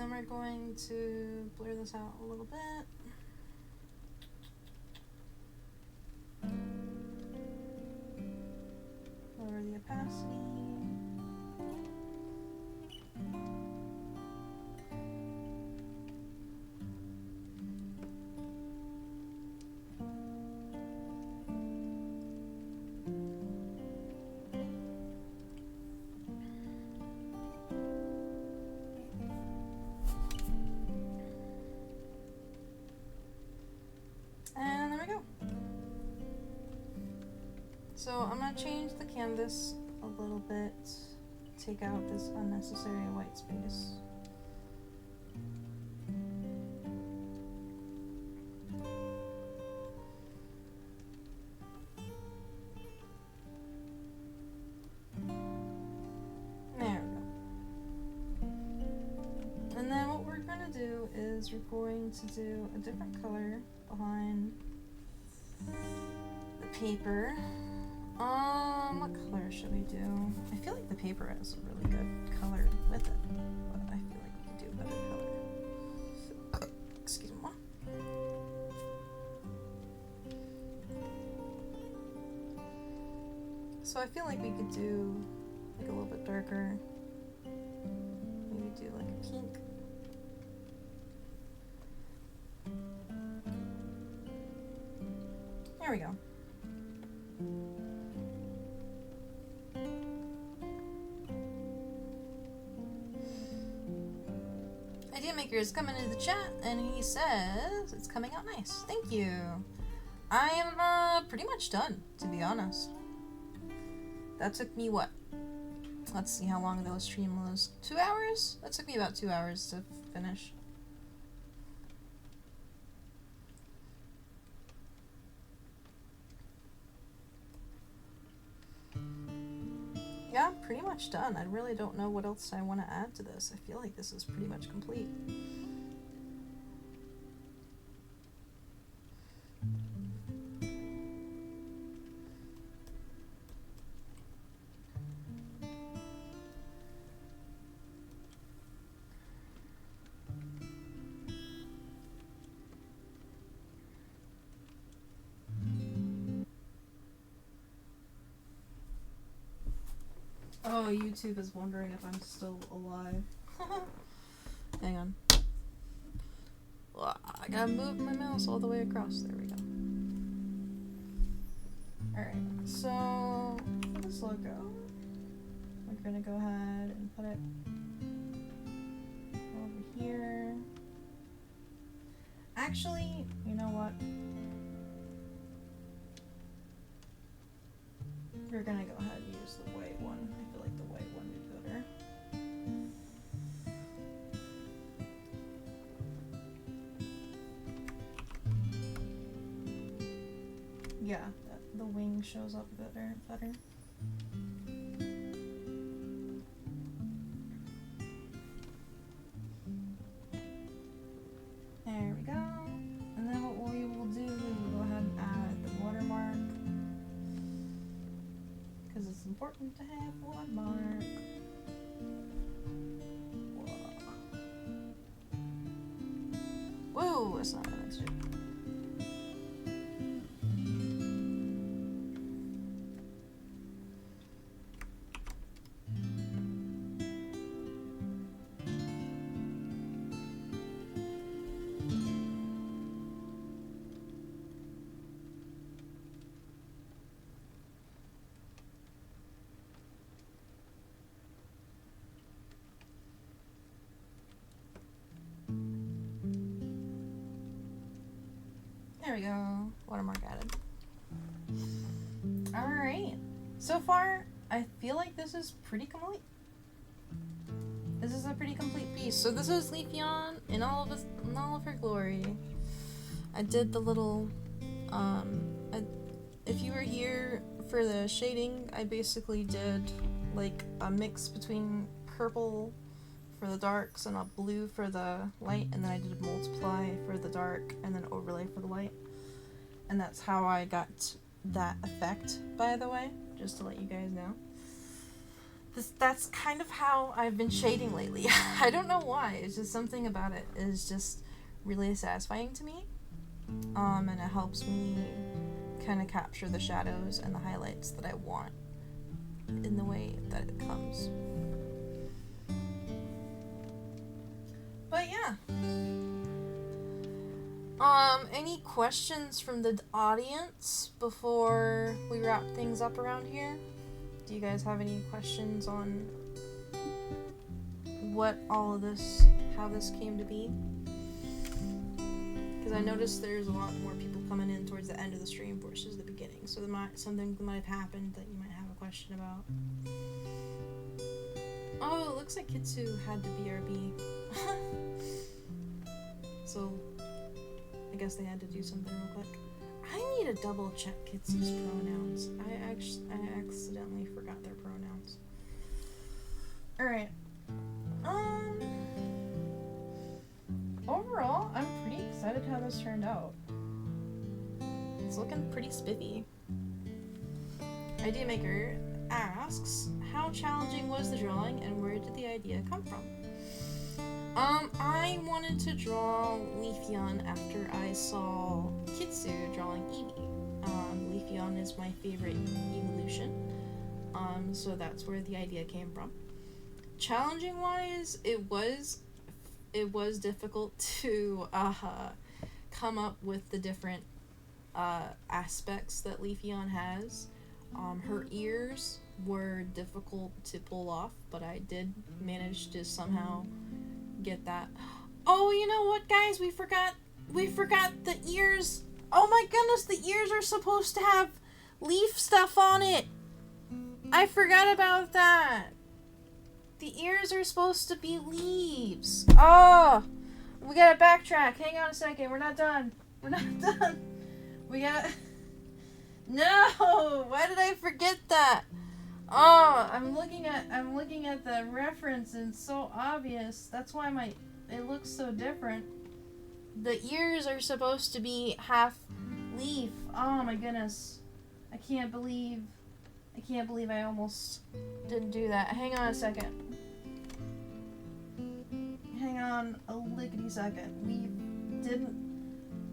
We're going to blur this out a little bit. Lower the opacity. So I'm going to change the canvas a little bit, take out this unnecessary white space. There we go. And then what we're going to do is we're going to do a different color behind the paper. What color should we do? I feel like the paper has a really good color with it, but I feel like we could do a better color. Excuse me. So I feel like we could do like a little bit darker. Maybe do like a pink. There we go. Idea Maker is coming into the chat and he says it's coming out nice. Thank you. I am pretty much done, to be honest. That took me what? Let's see how long the stream was. 2 hours? That took me about 2 hours to finish. Yeah, I'm pretty much done. I really don't know what else I want to add to this. I feel like this is pretty much complete. know YouTube is wondering if I'm still alive. Hang on. Well, I gotta move my mouse all the way across. There we go. Alright, so for this logo, we're gonna go ahead and put it over here. Actually, you know what? We're gonna go ahead and use the white one. I feel like the white one would be better. Yeah, the wing shows up better. There we go. And then what we will do is we'll go ahead and add the watermark. Because it's important to have a watermark. Whoa, that's not what I meant to do. There we go. Watermark added. Alright. So far, I feel like this is pretty complete. This is a pretty complete piece. So this is Leafeon in all of her glory. I did the little if you were here for the shading, I basically did like a mix between purple for the darks and a blue for the light, and then I did a multiply for the dark and then overlay for the light. And that's how I got that effect, by the way, just to let you guys know. That's kind of how I've been shading lately. I don't know why, it's just something about it is just really satisfying to me. And it helps me kind of capture the shadows and the highlights that I want in the way that it comes. But yeah. Any questions from the audience before we wrap things up around here? Do you guys have any questions on what all of this, how this came to be? Because I noticed there's a lot more people coming in towards the end of the stream versus the beginning, so something might have happened that you might have a question about. Oh, it looks like Kitsu had to BRB. So, I guess they had to do something real quick. I need to double check Kitsu's pronouns. I accidentally forgot their pronouns. Alright. Overall, I'm pretty excited how this turned out. It's looking pretty spiffy. Idea Maker asks, how challenging was the drawing and where did the idea come from? I wanted to draw Leafeon after I saw Kitsu drawing Eevee. Leafeon is my favorite evolution, so that's where the idea came from. Challenging wise, it was difficult to come up with the different aspects that Leafeon has. Her ears were difficult to pull off, but I did manage to somehow get that. Oh, you know what, guys? We forgot the ears. Oh my goodness, the ears are supposed to have leaf stuff on it. I forgot about that. The ears are supposed to be leaves. Oh, we gotta backtrack. Hang on a second. We're not done. We got. No, why did I forget that? Oh, I'm looking at the reference and it's so obvious. That's why it looks so different. The ears are supposed to be half leaf. Oh my goodness. I can't believe I almost didn't do that. Hang on a second. Hang on a lickety second. We didn't.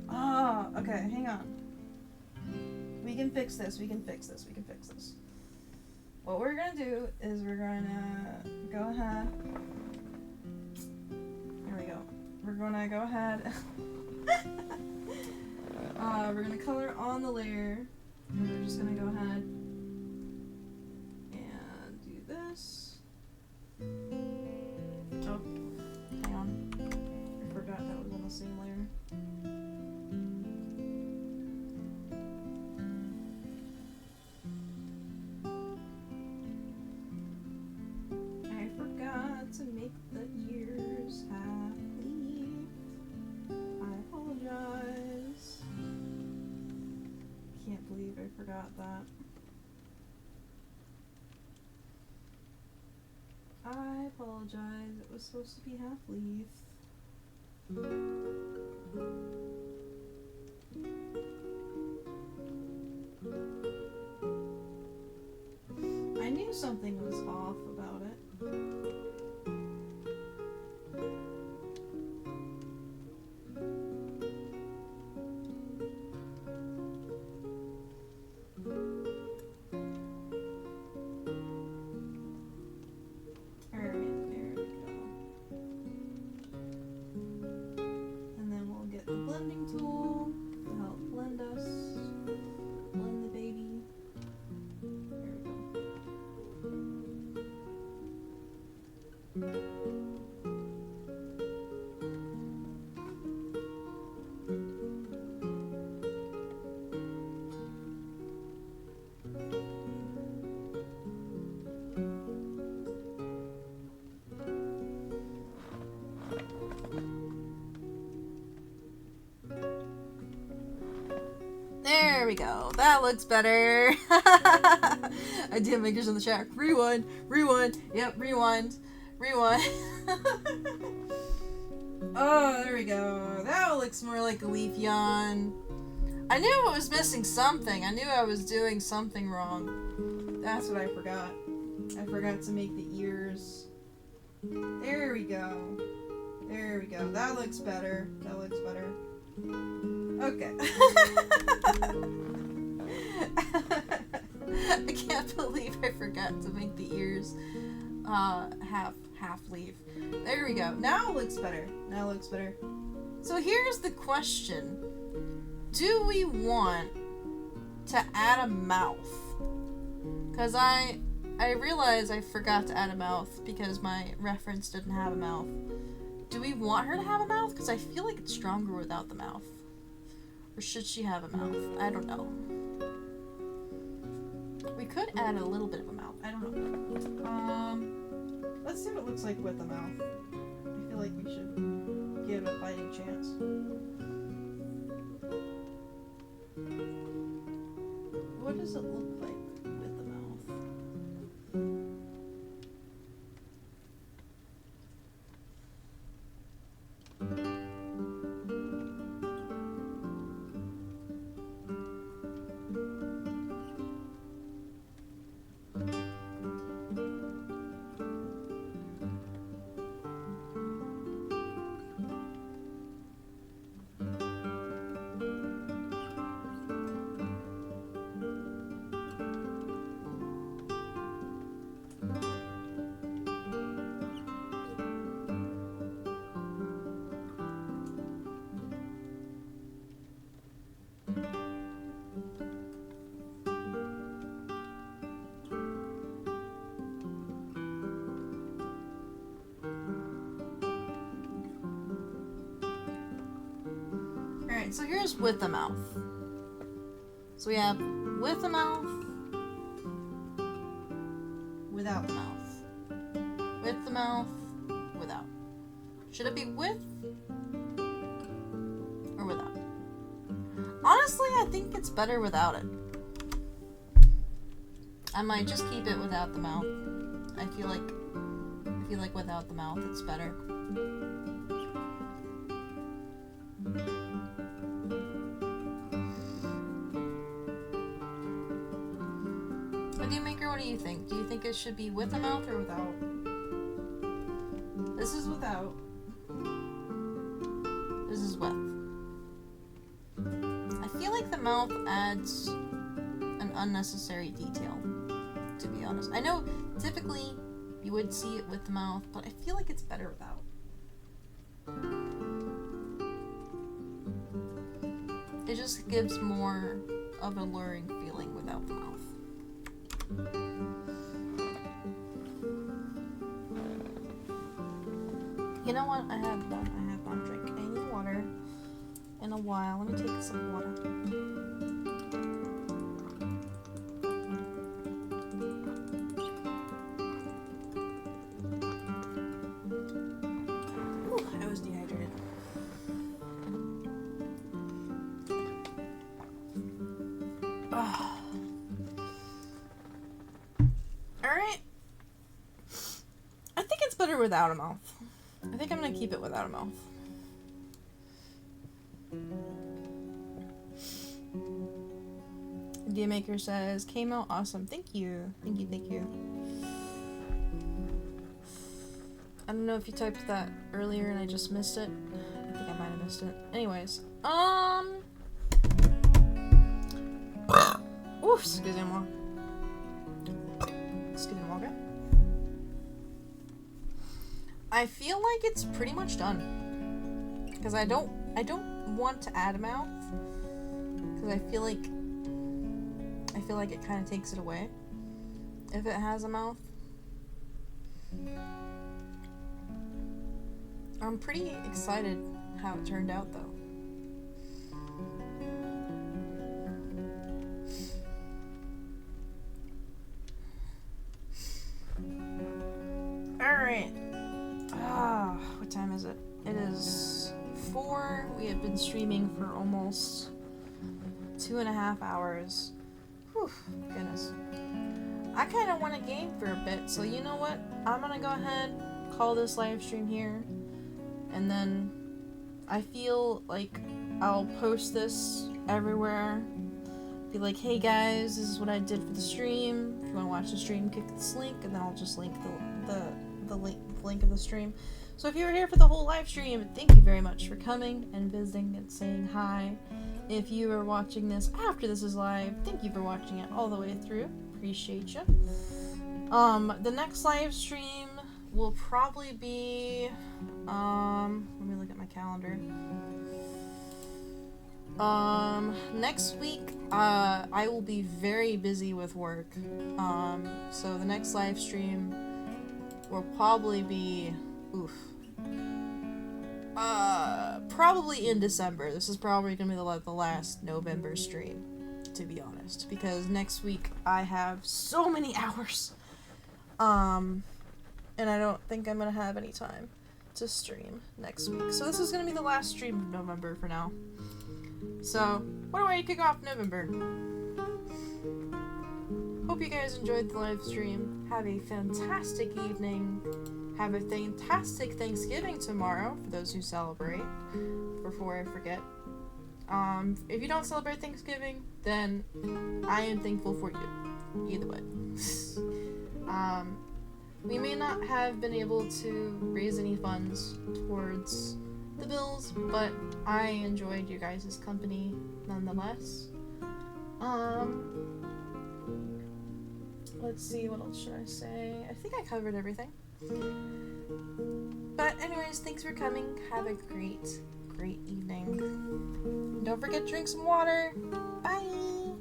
Ah, oh, okay, hang on. We can fix this. what we're gonna do is we're gonna go ahead. Here we go. We're gonna go ahead. We're gonna color on the layer. And we're just gonna go ahead and do this. Oh, hang on. I forgot that was on the same layer. I forgot to make the ears half leaf. I apologize. Can't believe I forgot that. I apologize. It was supposed to be half leaf. I knew something was off about it. There we go. That looks better. I did make this in the chat. Rewind. Rewind. Yep, rewind. Rewind. Oh, there we go. That looks more like a Leafeon. I knew it was missing something. I knew I was doing something wrong. That's what I forgot. I forgot to make the ears. There we go. There we go. That looks better. That looks better. Okay. I can't believe I forgot to make the ears half leaf. There we go. Now it looks better. Now it looks better. So here's the question. Do we want to add a mouth? Because I realized I forgot to add a mouth because my reference didn't have a mouth. Do we want her to have a mouth? Because I feel like it's stronger without the mouth. Or should she have a mouth? I don't know. We could add a little bit of a mouth. I don't know. Let's see what it looks like with a mouth. I feel like we should give it a fighting chance. What does it look like with the mouth? Alright, so here's with the mouth. So we have with the mouth, without the mouth. With the mouth, without. Should it be with or without? Honestly, I think it's better without it. I might just keep it without the mouth. I feel like without the mouth it's better. Maker, what do you think? Do you think it should be with a mouth or without? This is without. This is with. I feel like the mouth adds an unnecessary detail. to be honest. I know typically you would see it with the mouth, but I feel like it's better without. It just gives more of a alluring feeling without the mouth. You know what? I have one drink. I need water in a while. Let me take some water. Ooh, I was dehydrated. Alright. I think it's better without a mouth. I think I'm gonna keep it without a mouth. Game Maker says, came out awesome. Thank you. Thank you, thank you. I don't know if you typed that earlier and I just missed it. I think I might have missed it. Anyways, ooh, excusez-moi. Excusez-moi. I feel like it's pretty much done. Because I don't want to add a mouth. Because I feel like it kind of takes it away if it has a mouth. I'm pretty excited how it turned out though. Alright. What time is it? It is 4. We have been streaming for almost 2.5 hours. Whew, goodness. I kind of want to game for a bit, so you know what? I'm gonna go ahead, call this live stream here, and then I feel like I'll post this everywhere. Be like, hey guys, this is what I did for the stream. If you want to watch the stream, click this link, and then I'll just link the link of the stream. So if you were here for the whole live stream, thank you very much for coming and visiting and saying hi. If you are watching this after this is live, thank you for watching it all the way through. Appreciate you. The next live stream will probably be, let me look at my calendar. Next week, I will be very busy with work. So the next live stream will probably be, probably in December. This is probably gonna be the last November stream, to be honest, because next week I have so many hours, and I don't think I'm gonna have any time to stream next week. So this is gonna be the last stream of November for now. So, what a way to kick off November. Hope you guys enjoyed the live stream. Have a fantastic evening. Have a fantastic Thanksgiving tomorrow, for those who celebrate, before I forget. If you don't celebrate Thanksgiving, then I am thankful for you. Either way. We may not have been able to raise any funds towards the bills, but I enjoyed you guys' company nonetheless. Let's see, what else should I say? I think I covered everything. But anyways, thanks for coming. Have a great evening. Don't forget to drink some water. Bye!